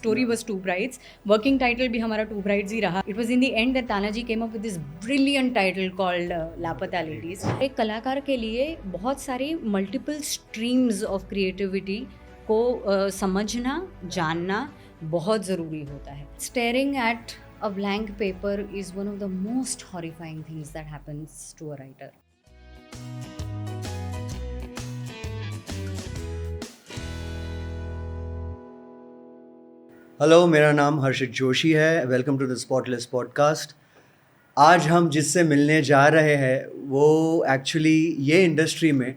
story was Two Brides. Working title भी हमारा Two Brides ही रहा. It was in the end that Tanaji came up with this brilliant title called Lapata Ladies. एक कलाकार के लिए बहुत सारी multiple streams of creativity को समझना, जानना बहुत ज़रूरी होता है. Staring at a blank paper is one of the most horrifying things that happens to a writer. Hello, मेरा नाम हर्षित जोशी है. Welcome to the spotless podcast. आज हम जिससे मिलने जा रहे हैं वो एक्चुअली ये इंडस्ट्री में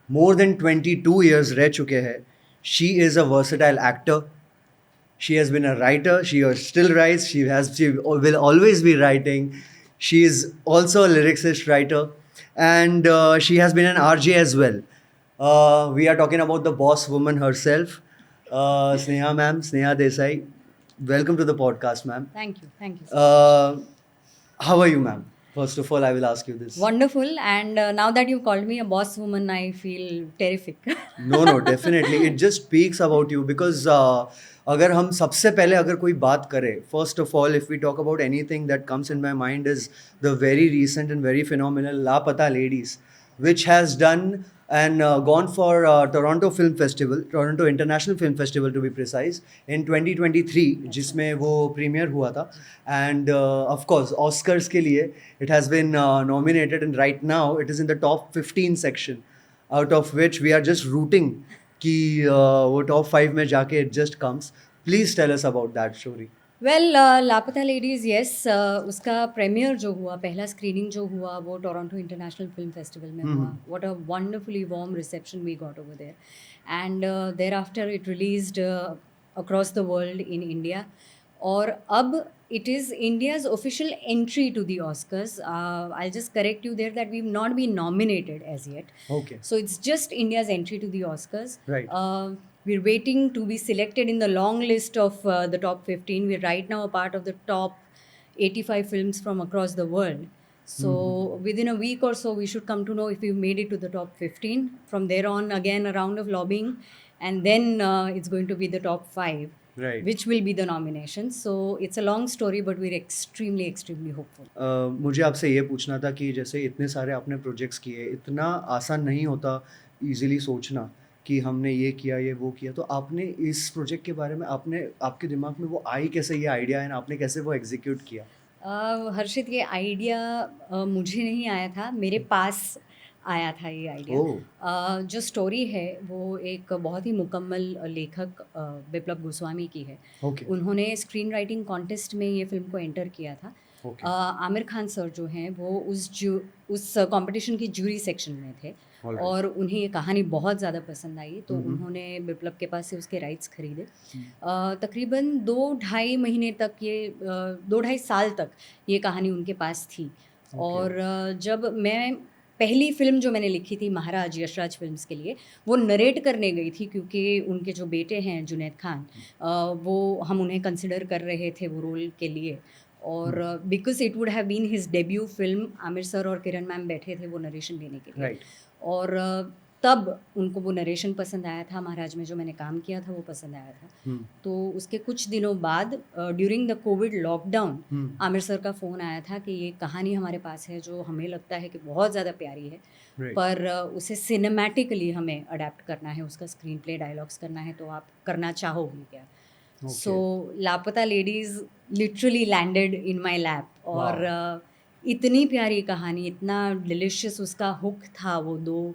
मोर देन 22 years रह चुके हैं. She is a versatile actor. She has been a writer. She still writes. She will always be writing. She is also a lyricist writer, and she has been an RJ as well. We are talking about the boss woman herself, Sneha ma'am, Sneha Desai. Welcome to the podcast, ma'am. Thank you. How are you, ma'am? First of all, I will ask you this. Wonderful, and now that you called me a boss woman, I feel terrific. No, definitely. It just speaks about you because अगर हम सबसे पहले अगर कोई बात करें, first of all, if we talk about anything that comes in my mind is the very recent and very phenomenal Lapata Ladies, which has done and gone for Toronto Film Festival, Toronto International Film Festival to be precise, in 2023, जिसमें वो premiere हुआ था. And of course, Oscars के लिए it has been nominated, and right now it is in the top 15 section, out of which we are just rooting कि वो top 5 में जाके it just comes. Please tell us about that story. Well लापता ladies yes, उसका premiere जो हुआ, पहला screening जो हुआ वो टोरंटो इंटरनेशनल फिल्म फेस्टिवल में हुआ. What a wonderfully warm reception we got over there, and thereafter it released across the world in India. और अब it is India's official entry to the Oscars. I'll just correct you there that we've not been nominated as yet. Okay. So it's just India's entry to the Oscars. Right. We're waiting to be selected in the long list of the top 15. We're right now a part of the top 85 films from across the world. So within a week or so, we should come to know if we've made it to the top 15. From there on, again, a round of lobbying. And then it's going to be the top 5. Right. Which will be the nominations. So it's a long story, but we're extremely hopeful. मुझे आपसे ये पूछना था कि जैसे इतने सारे आपने प्रोजेक्ट्स किए, इतना आसान नहीं होता इजीली सोचना कि हमने ये किया, ये वो किया. तो आपने इस प्रोजेक्ट के बारे में आपके दिमाग में वो आई कैसे, ये आइडिया है, आपने कैसे वो एग्जीक्यूट किया? हर्षित, ये आइडिया मुझे नहीं आया था, मेरे पास आया था ये आइडिया. जो स्टोरी है वो एक बहुत ही मुकम्मल लेखक बिप्लब गोस्वामी की है. Okay. उन्होंने स्क्रीन राइटिंग कॉन्टेस्ट में ये फिल्म को एंटर किया था. Okay. आमिर खान सर जो हैं वो उस कंपटीशन की जूरी सेक्शन में थे. Alright. और उन्हें ये कहानी बहुत ज़्यादा पसंद आई, तो उन्होंने बिप्लब के पास से उसके राइट्स खरीदे. तकरीबन 2-2.5 महीने तक, ये 2-2.5 साल तक ये कहानी उनके पास थी. और जब मैं पहली फ़िल्म जो मैंने लिखी थी महाराज यशराज फिल्म्स के लिए, वो नरेट करने गई थी क्योंकि उनके जो बेटे हैं जुनैद खान, वो हम उन्हें कंसिडर कर रहे थे वो रोल के लिए. और because it would have been his debut film, Aamir sir और किरण मैम बैठे थे वो नरेशन देने के लिए. Right. और तब उनको वो नरेशन पसंद आया था, महाराज में जो मैंने काम किया था वो पसंद आया था. तो उसके कुछ दिनों बाद during the Covid lockdown Aamir sir का फ़ोन आया था कि ये कहानी हमारे पास है जो हमें लगता है कि बहुत ज़्यादा प्यारी है. Right. पर उसे सिनेमैटिकली हमें अडेप्ट करना है, उसका स्क्रीन प्ले डायलॉग्स करना है, तो आप करना चाहोगे क्या? सो लापता ladies literally landed in my lap. और इतनी प्यारी कहानी, इतना डिलिशियस उसका हुक था, वो 2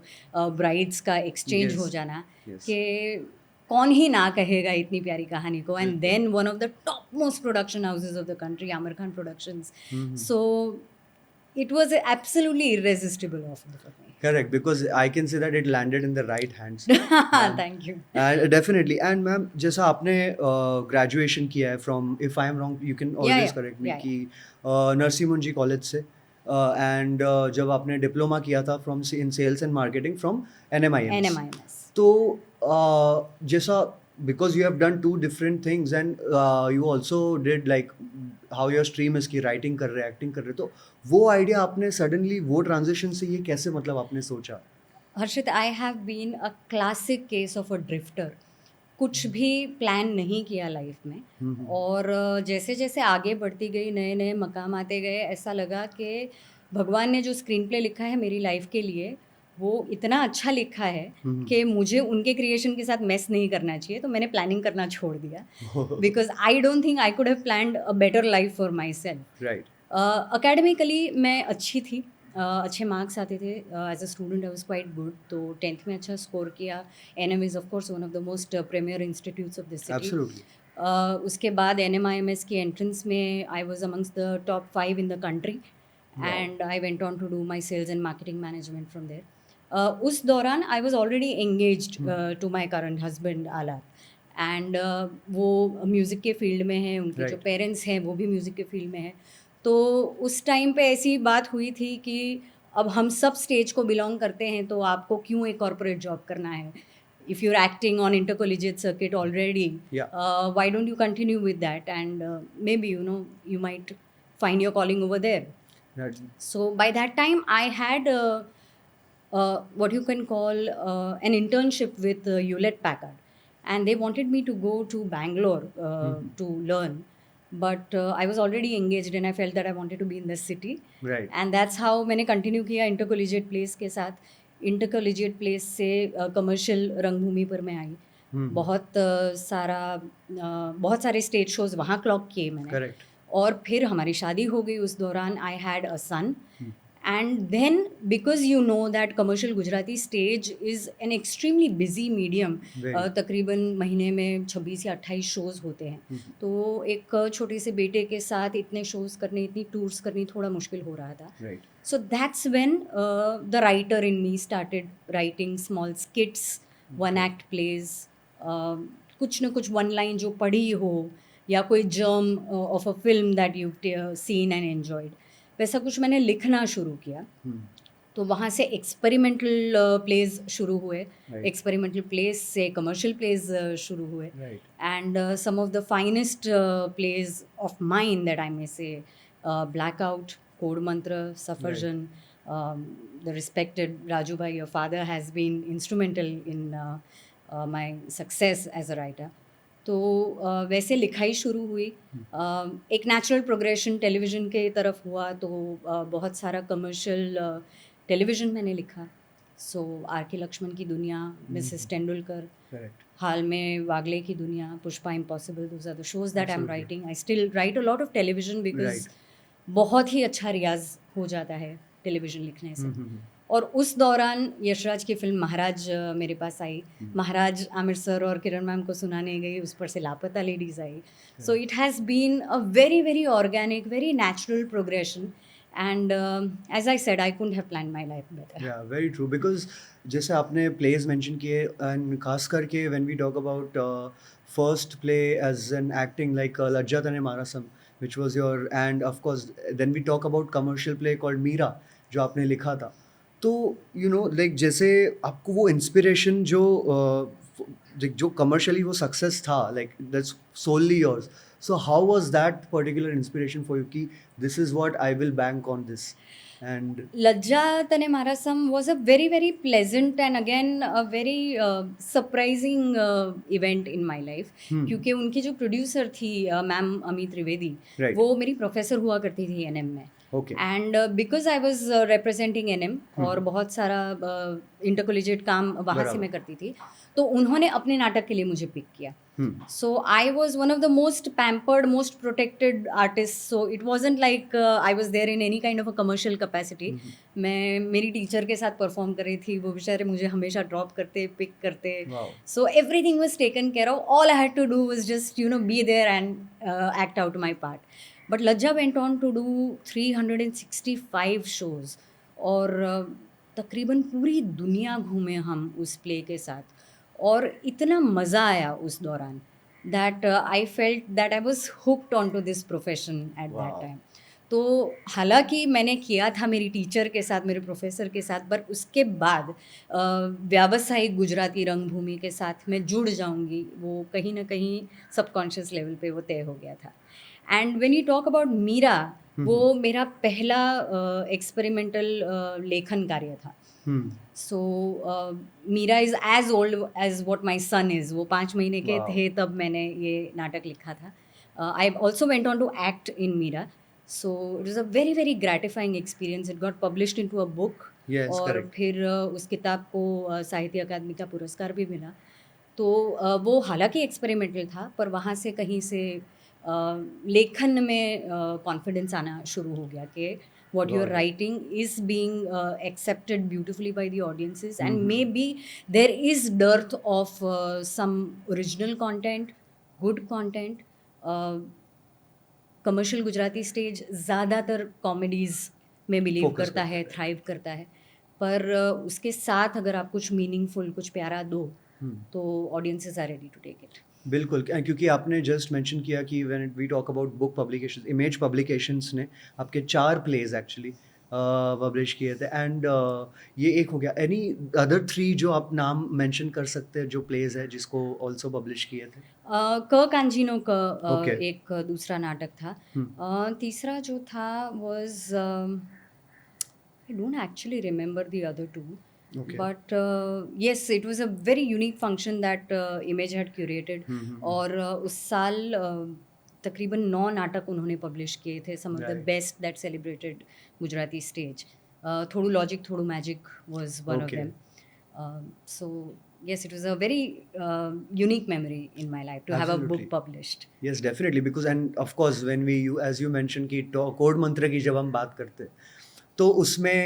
ब्राइड्स का एक्सचेंज Yes. हो जाना, Yes. कि कौन ही ना कहेगा इतनी प्यारी कहानी को. And then one of the top most production houses of the country, Aamir Khan productions. So it was absolutely irresistible offer for me. Correct, because I can say that it landed in the right hands. Thank you. Definitely. And ma'am, जैसा आपने graduation किया है from, if I am wrong, you can always correct me, कि नरसी मुंजी college से, and जब आपने diploma किया था from in sales and marketing from NMIMS. NMIMS. तो जैसा, because you have done 2 different things, and you also did like how your stream is कि writing कर रहे, acting कर रहे, तो वो आइडिया आपने सडनली वो ट्रांजिशन से ये कैसे, मतलब आपने सोचा? Harshit, I have been a classic case of a drifter. कुछ भी प्लान नहीं किया लाइफ में। और जैसे जैसे आगे बढ़ती गई, नए नए मकाम आते गए, ऐसा लगा कि भगवान ने जो स्क्रीन प्ले लिखा है मेरी लाइफ के लिए, वो इतना अच्छा लिखा है कि मुझे उनके क्रिएशन के साथ मेस नहीं करना चाहिए, तो मैंने प्लानिंग करना छोड़ दिया। Because I don't think I could have planned a better life for myself. Right. Academically मैं अच्छी थी, अच्छे मार्क्स आते थे, as a student I was quite good, तो 10th में अच्छा स्कोर किया। NM is of course one of the most premier institutes of this city. Absolutely. उसके बाद NMIMS की एंट्रेंस में I was amongst the top 5 in the country, and I went on to do my sales and marketing management from there. उस दौरान I was already engaged to my current husband आला, and वो music के field में हैं, उनके जो Right. Parents हैं वो भी म्यूज़िक के फील्ड में हैं। तो उस टाइम पे ऐसी बात हुई थी कि अब हम सब स्टेज को बिलोंग करते हैं, तो आपको क्यों एक कॉर्पोरेट जॉब करना है? If you are acting on intercollegiate circuit already, Yeah. Why don't you continue with that, and maybe you might find your calling over there. Right. So by that time I had what you can call an internship with Hewlett Packard, and they wanted me to go to Bangalore to learn, but I was already engaged and I felt that I wanted to be in the city, Right. and that's how मैंने continue किया intercollegiate place के साथ। intercollegiate place से commercial रंगभूमि पर मैं आई। बहुत बहुत सारे स्टेज शोज वहाँ क्लॉक किए मैंने। Correct. और फिर हमारी शादी हो गई उस दौरान। I had a son, and then because you know that commercial Gujarati stage is an extremely busy medium. Very. तकरीबन महीने में 26 या 28 शोज़ होते हैं, तो एक छोटे से बेटे के साथ इतने शोज़ करने, इतनी टूर्स करनी थोड़ा मुश्किल हो रहा था। Right. So that's when the writer in me started writing small skits, one act plays, कुछ न कुछ वन लाइन जो पढ़ी हो, या कोई germ of a film that you seen and enjoyed, वैसा कुछ मैंने लिखना शुरू किया। तो वहाँ से एक्सपेरिमेंटल प्लेज शुरू हुए, Right. एक्सपेरिमेंटल प्लेज से कमर्शियल प्लेज शुरू हुए, Right. and some of the finest plays of mine that I may say, Blackout, Code Mantra, Safarjan, the respected Raju Bhai, your father, has been instrumental in my success as a writer. तो वैसे लिखाई शुरू हुई। एक natural progression television के तरफ हुआ, तो बहुत सारा कमर्शियल टेलीविज़न मैंने लिखा। सो आर के लक्ष्मण की दुनिया, मिसेस तेंदुलकर, Correct. हाल में वागले की दुनिया, Pushpa impossible, those are the shows that I am Absolutely. Writing. I still write a lot of television because Right. बहुत ही अच्छा रियाज हो जाता है टेलीविज़न लिखने से। Mm-hmm. और उस दौरान यशराज की फिल्म महाराज मेरे पास आई। महाराज आमिर सर और किरण मैम को सुनाने गई, उस पर से लापता लेडीज़ आई। So it has been a very very organic, very natural progression, and as I said I couldn't have plan my life better. Yeah, very true. Because जैसे आपने plays mention किए, and खास करके when we talk about first play as an acting like लज्जा तने मारा सम, which was your, and of course then we talk about commercial play called Meera जो आपने लिखा था। तो you know like जैसे आपको वो inspiration जो commercially वो success था, like that's solely yours. So how was that particular inspiration for you कि this is what I will bank on this? And Lajja Tane Marasam was a very, very pleasant and again a very surprising event in my life, क्योंकि उनकी जो producer थी ma'am Amit Trivedi, Right. वो मेरी professor हुआ करती थी एनएम में। Okay. And because I was representing NM और बहुत सारा इंटरकोलिजिएट काम वहाँ से बराबर। मैं करती थी, तो उन्होंने अपने नाटक के लिए मुझे पिक किया। So I was one of the most pampered, most protected artists. So it wasn't like I was there in any kind of a commercial capacity. मैं मेरी टीचर के साथ परफॉर्म कर रही थी, वो बेचारे मुझे हमेशा ड्रॉप करते, पिक करते। Wow. So everything was taken care of. All I had to do was just be there and act out my part. But Lajja went on to do 365 shows, और तकरीबन पूरी दुनिया घूमे हम उस प्ले के साथ, और इतना मज़ा आया उस दौरान that I felt that I was hooked on to this profession at that Wow. Time. तो हालांकि मैंने किया था मेरी टीचर के साथ, मेरे प्रोफेसर के साथ, पर उसके बाद व्यावसायिक गुजराती रंगभूमि के साथ मैं जुड़ जाऊंगी, वो कहीं ना कहीं सबकॉन्शियस लेवल पे वो तय हो गया था। And when you talk about Meera, वो मेरा पहला एक्सपेरिमेंटल लेखन कार्य था। So Meera is as old as what my son is. वो 5 महीने के Wow. थे तब मैंने ये नाटक लिखा था. I also went on to act in Meera. So it is a very very gratifying experience. It got published into a book. Yes, और correct. फिर उस किताब को साहित्य अकादमी का पुरस्कार भी मिला. तो वो हालांकि एक्सपेरिमेंटल था, पर वहाँ से कहीं से लेखन में कॉन्फिडेंस आना शुरू हो गया कि what you're Got it. writing is being accepted beautifully by the audiences, and Mhm. maybe there is dearth of some original content, good content. Commercial Gujarati stage ज़्यादातर कॉमेडीज़ में बिलीव Focus करता करता है, है. थ्राइव करता है. पर उसके साथ अगर आप कुछ मीनिंगफुल, कुछ प्यारा दो, तो audiences are ready to take it. बिल्कुल, क्योंकि आपने जस्ट मेंशन किया कि when we talk about book publications, image publications ने आपके 4 प्लेज़ एक्चुअली पब्लिश किए थे एंड ये एक हो गया. एनी अदर 3 जो आप नाम मेंशन कर सकते हैं जो प्लेज़ है जिसको आल्सो पब्लिश किए थे? क कांजीनो का ओके. एक दूसरा नाटक था. हुँ. तीसरा जो था was I don't actually remember the other two. Okay. But yes, it was a very unique function that image had curated. और उस साल तकरीबन 9 नाटक उन्होंने पब्लिश किए थे. Some of the Right. Best that celebrated Gujarati stage. थोड़ू लॉजिक थोड़ू magic was one of Okay. Them. So yes, it was a very unique memory in my life to have a book Absolutely. published. Yes, definitely, because and of course when we you as you mentioned कि code मंत्र की जब हम बात करते हैं तो उसमें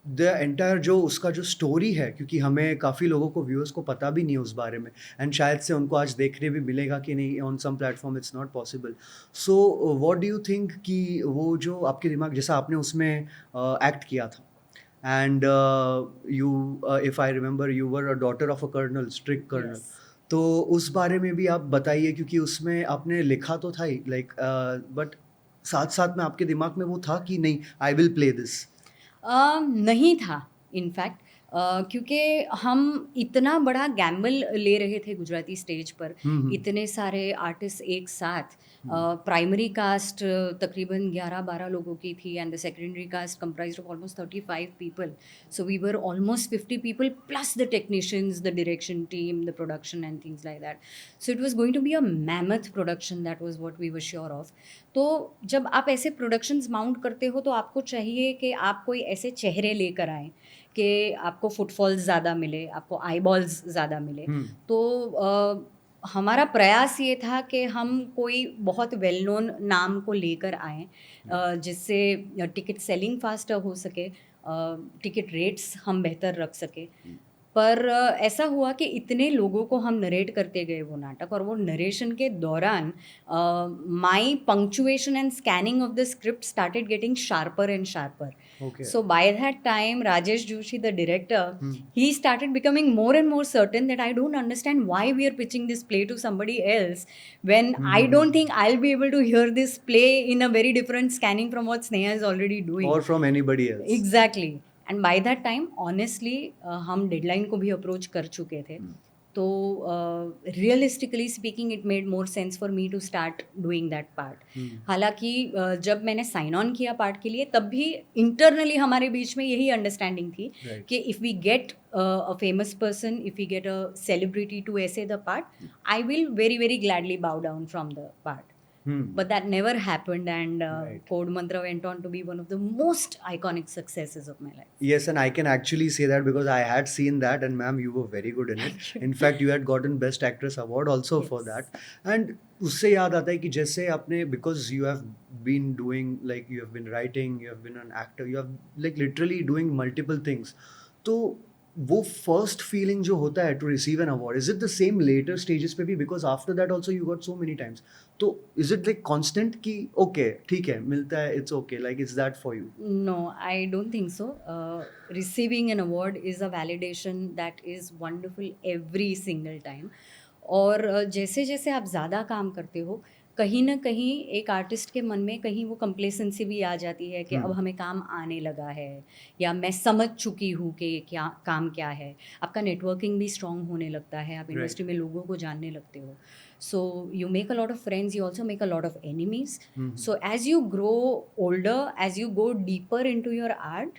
द एंटायर जो उसका जो स्टोरी है, क्योंकि हमें काफ़ी लोगों को व्यूअर्स को पता भी नहीं है उस बारे में एंड शायद से उनको आज देखने भी मिलेगा कि नहीं on some platform it's not possible. So what do you think कि वो जो आपके दिमाग जैसा आपने उसमें एक्ट किया था and you if I remember you were a daughter of a colonel, strict colonel. Yes. तो उस बारे में भी आप बताइए, क्योंकि उसमें आपने लिखा तो था ही लाइक बट साथ-साथ में आपके दिमाग में वो था कि नहीं आई विल प्ले दिस? नहीं था इनफैक्ट. क्योंकि हम इतना बड़ा गैम्बल ले रहे थे गुजराती स्टेज पर. इतने सारे आर्टिस्ट एक साथ. प्राइमरी कास्ट तकरीबन 11-12 लोगों की थी and the secondary cast comprised of almost 35 people. So we were almost 50 people plus the technicians, the direction team, the production and things like that. So it was going to be a mammoth production. That was what we were sure of. तो जब आप ऐसे productions mount करते हो तो आपको चाहिए कि आप कोई ऐसे चेहरे लेकर आएँ कि आपको फुटफॉल्स ज़्यादा मिले, आपको आईबॉल्स ज़्यादा मिले. तो हमारा प्रयास ये था कि हम कोई बहुत वेल नोन नाम को लेकर आएँ, जिससे टिकट सेलिंग फास्ट हो सके, टिकट रेट्स हम बेहतर रख सके. पर ऐसा हुआ कि इतने लोगों को हम नरेट करते गए वो नाटक, और वो नरेशन के दौरान my punctuation and scanning of the script started getting sharper and sharper. Okay. So by that time, Rajesh Joshi, the director, he started becoming more and more certain that I don't understand why we are pitching this play to somebody else when I don't think I'll be able to hear this play in a very different scanning from what Sneha is already doing. Or from anybody else. Exactly. And by that time honestly हम deadline को भी approach कर चुके थे. तो realistically speaking it made more sense for me to start doing that part. हालांकि जब मैंने साइन ऑन किया पार्ट के लिए तब भी इंटरनली हमारे बीच में यही अंडरस्टैंडिंग थी कि if we get a famous person, if we get a celebrity to essay the part, I will very very gladly bow down from the part. But that never happened, and Right. Code Mantra went on to be one of the most iconic successes of my life. Yes, and I can actually say that because I had seen that, and ma'am, you were very good in it. In fact, you had gotten Best Actress award also for Yes. that. And उससे याद आता है कि जैसे आपने, because you have been doing, like you have been writing, you have been an actor, you have like literally doing multiple things. तो वो first feeling जो होता है to receive an award, is it the same later stages पे भी? Because after that also you got so many times. तो is it like constant कि okay ठीक है मिलता है, it's okay, like is that for you? No, I don't think so. Receiving an award is a validation that is wonderful every single time. और जैसे जैसे आप ज़्यादा काम करते हो, कहीं ना कहीं एक आर्टिस्ट के मन में कहीं वो कंप्लेसेंसी भी आ जाती है कि अब हमें काम आने लगा है, या मैं समझ चुकी हूँ कि क्या काम क्या है. आपका नेटवर्किंग भी स्ट्रॉन्ग होने लगता है, आप इंडस्ट्री में लोगों को जानने लगते हो. So you make a lot of friends, you also make a lot of enemies. So as you grow older, as you go deeper into your art,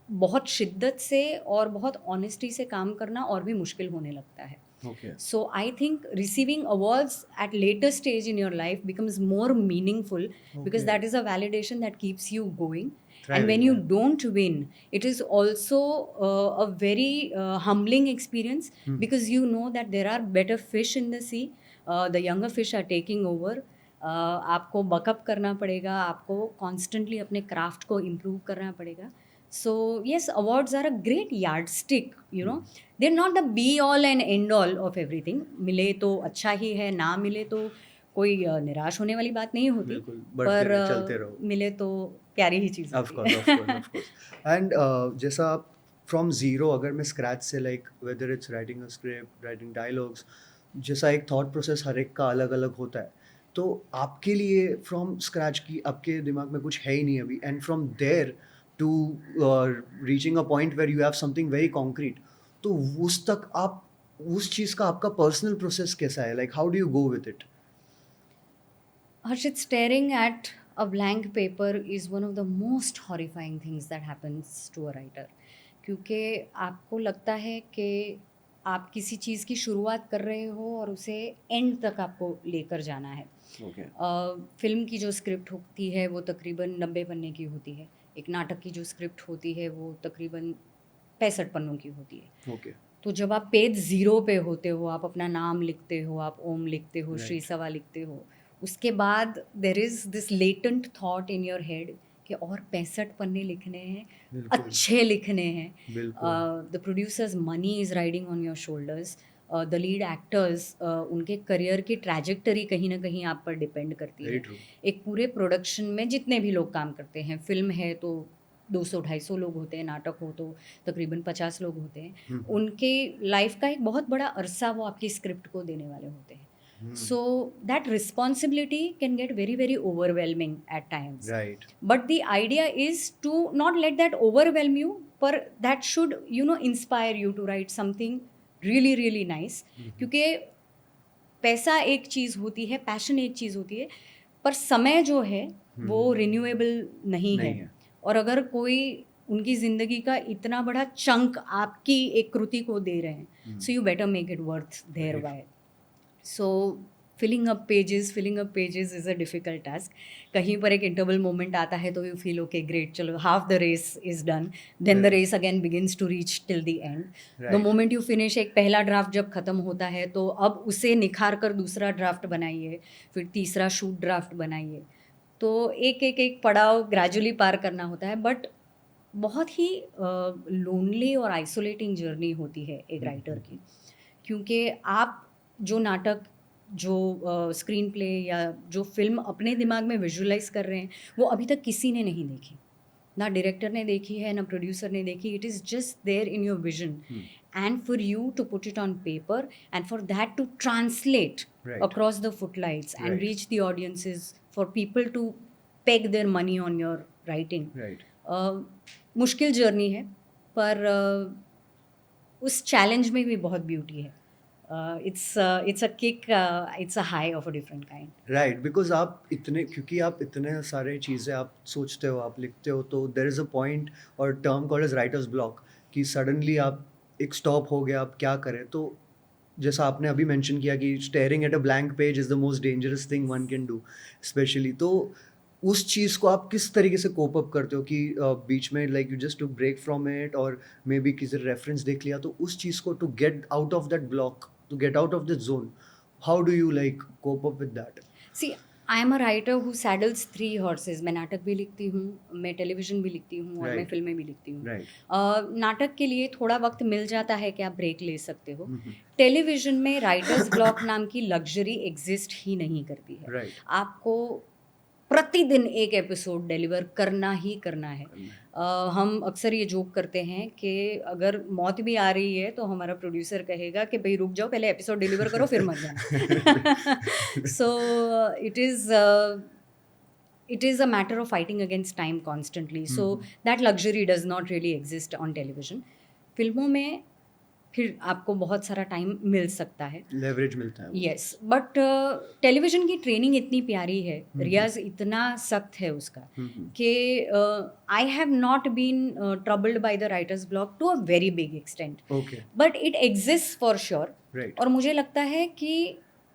बहुत शिद्दत से और बहुत ऑनेस्टी से काम करना और भी मुश्किल होने लगता है. Okay. So I think receiving awards at later stage in your life becomes more meaningful because Okay. that is a validation that keeps you going. And Thriving, when you yeah. don't win, it is also a very humbling experience because you know that there are better fish in the sea. The younger fish are taking over. आपको backup करना पड़ेगा, आपको constantly अपने craft को improve करना पड़ेगा. So yes, awards are a great yardstick, you know. They're not the be all and end all of everything. मिले तो अच्छा ही है, ना मिले तो कोई निराश होने वाली बात नहीं होती. बिल्कुल, पर बढ़ते रहे, चलते रहो. मिले तो प्यारी ही चीज़ Of होती course, है. of course, of course. And जैसा आप from zero अगर मैं scratch से like whether it's writing a script, writing dialogues, जैसा एक thought process हर एक का अलग अलग होता है. तो आपके लिए from scratch की आपके दिमाग में कुछ है ही नहीं अभी, and from there to reaching a point where you have something very concrete. तो उस तक आप उस चीज़ का आपका personal process कैसा है? Like how do you go with it? Harshit, staring at a blank paper is one of the most horrifying things that happens to a writer. क्योंकि आपको लगता है कि आप किसी चीज़ की शुरुआत कर रहे हो और उसे एंड तक आपको लेकर जाना है. Okay. फिल्म की जो स्क्रिप्ट होती है वो तकरीबन 90 पन्ने की होती है. एक नाटक की जो स्क्रिप्ट होती है वो तकरीबन 65 पन्नों की होती है. Okay. तो जब आप पेज 0 पे होते हो, आप अपना नाम लिखते हो, आप ओम लिखते हो, Right. श्री सवा लिखते हो, उसके बाद there is this latent thought in your head कि और 65 पन्ने लिखने हैं, बिल्कुल. अच्छे लिखने हैं. बिल्कुल. The producers money is riding on your shoulders. The lead actors उनके करियर की ट्रैजेक्टरी कहीं ना कहीं आप पर डिपेंड करती Very है. true. एक पूरे प्रोडक्शन में जितने भी लोग काम करते हैं, फिल्म है तो 200-250 लोग होते हैं, नाटक हो तो तकरीबन 50 लोग होते हैं. उनके लाइफ का एक बहुत बड़ा अरसा वो आपकी स्क्रिप्ट को देने वाले होते हैं. So that responsibility can get very, very overwhelming at times. Right. But the idea is to not let that overwhelm you, but that should, you know, inspire you to write something really, really nice. क्योंकि पैसा एक चीज़ होती है, passion एक चीज़ होती है, पर समय जो है वो रिन्यूएबल नहीं नहीं है. है. और अगर कोई उनकी ज़िंदगी का इतना बड़ा चंक आपकी एक कृति को दे रहे हैं, so you better make it worth their while. So filling up pages is a difficult task. कहीं पर एक इंटरवल मोमेंट आता है तो यू फील ओके ग्रेट, चलो half the race is done, then the race again begins to reach till the end. The Right. Moment you finish, एक पहला draft जब ख़त्म होता है तो अब उसे निखार कर दूसरा ड्राफ्ट बनाइए, फिर तीसरा शूट ड्राफ्ट बनाइए. तो एक पड़ाव ग्रेजुअली पार करना होता है. बट बहुत ही लोनली और आइसोलेटिंग जर्नी होती है एक राइटर की. क्योंकि आप जो नाटक, जो स्क्रीन प्ले या जो फिल्म अपने दिमाग में विजुअलाइज कर रहे हैं वो अभी तक किसी ने नहीं देखी. ना डायरेक्टर ने देखी है, ना प्रोड्यूसर ने देखी. It is just there in your vision and for you to put it on paper and for that to translate Right. across the footlights and Right. reach the audiences, for people to peg their money on your writing. Right. मुश्किल journey है, पर उस challenge में भी बहुत beauty है. it's a kick, it's a high of a different kind. Right, because आप इतने क्योंकि आप इतने सारे चीज़ें आप सोचते हो, आप लिखते हो, तो देर इज़ अ पॉइंट और term called as writers block कि सडनली आप एक स्टॉप हो गया, आप क्या करें. तो जैसा आपने अभी मेंशन किया कि staring at a blank page is the most dangerous thing one can do specially. तो उस चीज़ को आप किस तरीके से कोप अप करते हो कि बीच में like you just to break from it और मे बी किसी रेफरेंस देख लिया, तो उस चीज़ को to get out of that block, to get out of this zone, how do you like cope up with that? See, I am a writer who saddles 3 horses. मैं नाटक भी लिखती हूँ, मैं टेलीविज़न भी लिखती हूँ और मैं Right. फिल्में भी लिखती हूँ. राइट. नाटक के लिए थोड़ा वक्त मिल जाता है कि आप ब्रेक ले सकते हो. टेलीविज़न में राइटर्स ब्लॉक नाम की लग्जरी एग्जिस्ट ही नहीं करती है. राइट. आपको प्रतिदिन एक एपिसोड डिलीवर करना ही करना है. हम अक्सर ये जोक करते हैं कि अगर मौत भी आ रही है तो हमारा प्रोड्यूसर कहेगा कि भाई रुक जाओ, पहले एपिसोड डिलीवर करो फिर मत जाना. सो it is a matter of fighting against time constantly. So that luxury does not really exist on television. फिल्मों में फिर आपको बहुत सारा टाइम मिल सकता है। लेवरेज मिलता है। यस, बट टेलीविज़न की ट्रेनिंग इतनी प्यारी है, रियाज़ इतना सख्त है उसका कि I have not been troubled by the writers block to a very big extent, okay, but it exist for sure. Right. और मुझे लगता है कि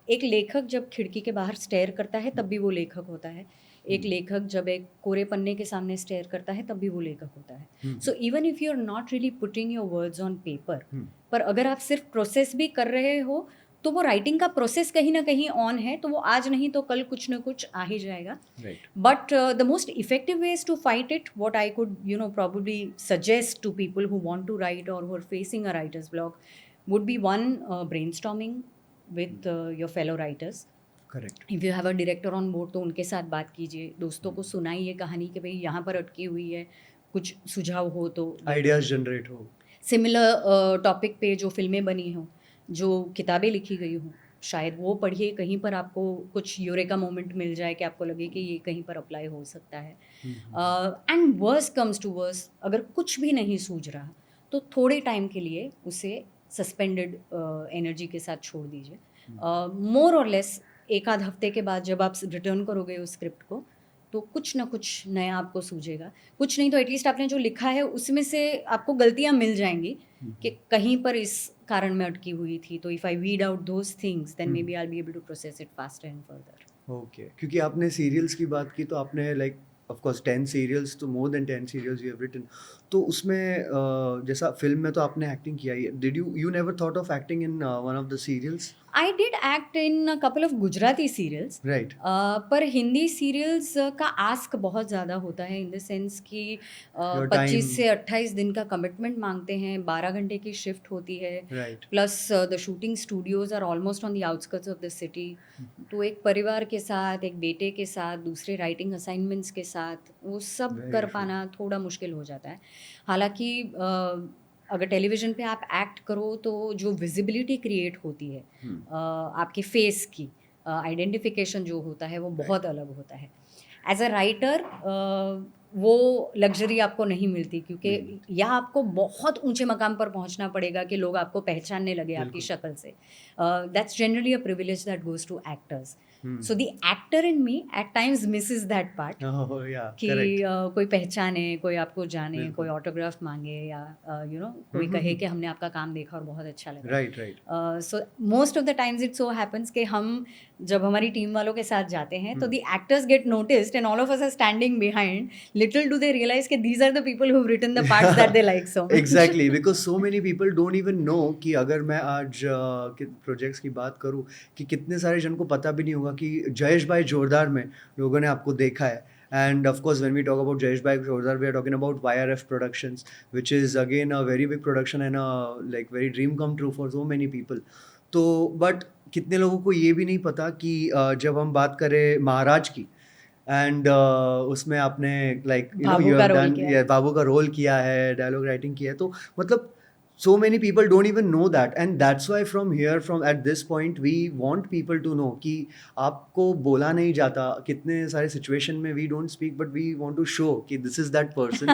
एक लेखक जब खिड़की के बाहर स्टेयर करता है तब भी वो लेखक होता है। एक लेखक जब एक कोरे पन्ने के सामने स्टेयर करता है तब भी वो लेखक होता है। So even if you are not really putting your words on paper, पर अगर आप सिर्फ प्रोसेस भी कर रहे हो तो वो राइटिंग का प्रोसेस कहीं ना कहीं ऑन है, तो वो आज नहीं तो कल कुछ ना कुछ आ ही जाएगा। Right. But the most effective ways to fight it, what I could probably suggest to people who want to write or who are facing a writer's block would be one, brainstorming with your fellow writers. Correct. If you have a director on board तो उनके साथ बात कीजिए, दोस्तों को सुनाइए कहानी कि भाई यहाँ पर अटकी हुई है, कुछ सुझाव हो तो। आइडियाज जनरेट हो। सिमिलर टॉपिक पे जो फिल्में बनी हों, जो किताबें लिखी गई हों, शायद वो पढ़िए, कहीं पर आपको कुछ यूरेका मोमेंट मिल जाए कि आपको लगे कि ये कहीं पर अप्लाई हो सकता है। And worse comes to worse, अगर कुछ भी नहीं सूझ रहा तो थोड़े टाइम के लिए उसे सस्पेंडेड एनर्जी के साथ छोड़ दीजिए। मोर और लेस एक आध हफ्ते के बाद जब आप रिटर्न करोगे उस स्क्रिप्ट को तो कुछ ना कुछ नया आपको सूझेगा। कुछ नहीं तो एटलीस्ट आपने जो लिखा है उसमें से आपको गलतियाँ मिल जाएंगी कि कहीं पर इस कारण में अटकी हुई थी। तो if I weed out those things then maybe I will be able to process it faster and further. Okay, क्योंकि आपने सीरियल्स की बात की तो आपने लाइक ऑफ कोर्स 10 सीरियल्स, तो more than 10 serials you have written. तो उसमें जैसा फिल्म में तो आपने एक्टिंग किया ही है, did you never thought of acting in one of the serials? I did act in a couple of Gujarati serials, right. पर हिंदी सीरियल्स का आस्क बहुत ज़्यादा होता है, इन द सेंस कि Your 25 time. से 28 दिन का कमिटमेंट मांगते हैं, 12 घंटे की शिफ्ट होती है, right. Plus the shooting studios are almost on the outskirts of the city. तो एक परिवार के साथ, एक बेटे के साथ, दूसरे राइटिंग असाइनमेंट्स के साथ वो सब Very कर true. पाना थोड़ा मुश्किल हो जाता है। हालांकि अगर टेलीविज़न पे आप एक्ट करो तो जो विजिबिलिटी क्रिएट होती है आपके फेस की, आइडेंटिफिकेशन जो होता है वो बहुत अलग होता है। एज अ राइटर वो लग्जरी आपको नहीं मिलती, क्योंकि या आपको बहुत ऊंचे मकाम पर पहुंचना पड़ेगा कि लोग आपको पहचानने लगे आपकी शक्ल से। That's generally a privilege that goes to actors. So the actor in me at times misses that part कि कोई पहचाने, कोई आपको जाने, कोई ऑटोग्राफ मांगे या कोई कहे कि हमने आपका काम देखा और बहुत अच्छा लगा। Right, right. So most of the times it so happens कि हम जब हमारी टीम वालों के साथ जाते हैं तो the actors get noticed and all of us are standing behind. Little do they realise कि these are the people who have written the parts that they like so much. Exactly, because so many people don't even know कि अगर मैं आज projects की बात करूं कि कितने सारे जन को पता भी नहीं होगा कि जयेश भाई जोरदार में लोगों ने आपको देखा है। And of course, when we talk about Jayesh Bhai Jordar, we are talking about YRF Productions, which is again a very big production and a like very dream come true for so many people. तो but कितने लोगों को ये भी नहीं पता कि जब हम बात करें महाराज की एंड उसमें आपने लाइक बाबू का रोल किया है। बाबू का रोल किया है, डायलॉग राइटिंग किया है, तो मतलब so many people don't even know that, and that's why from here, from at this point, we want people to know कि आपको बोला नहीं जाता कितने सारे situation में we don't speak, but we want to show कि this is that person.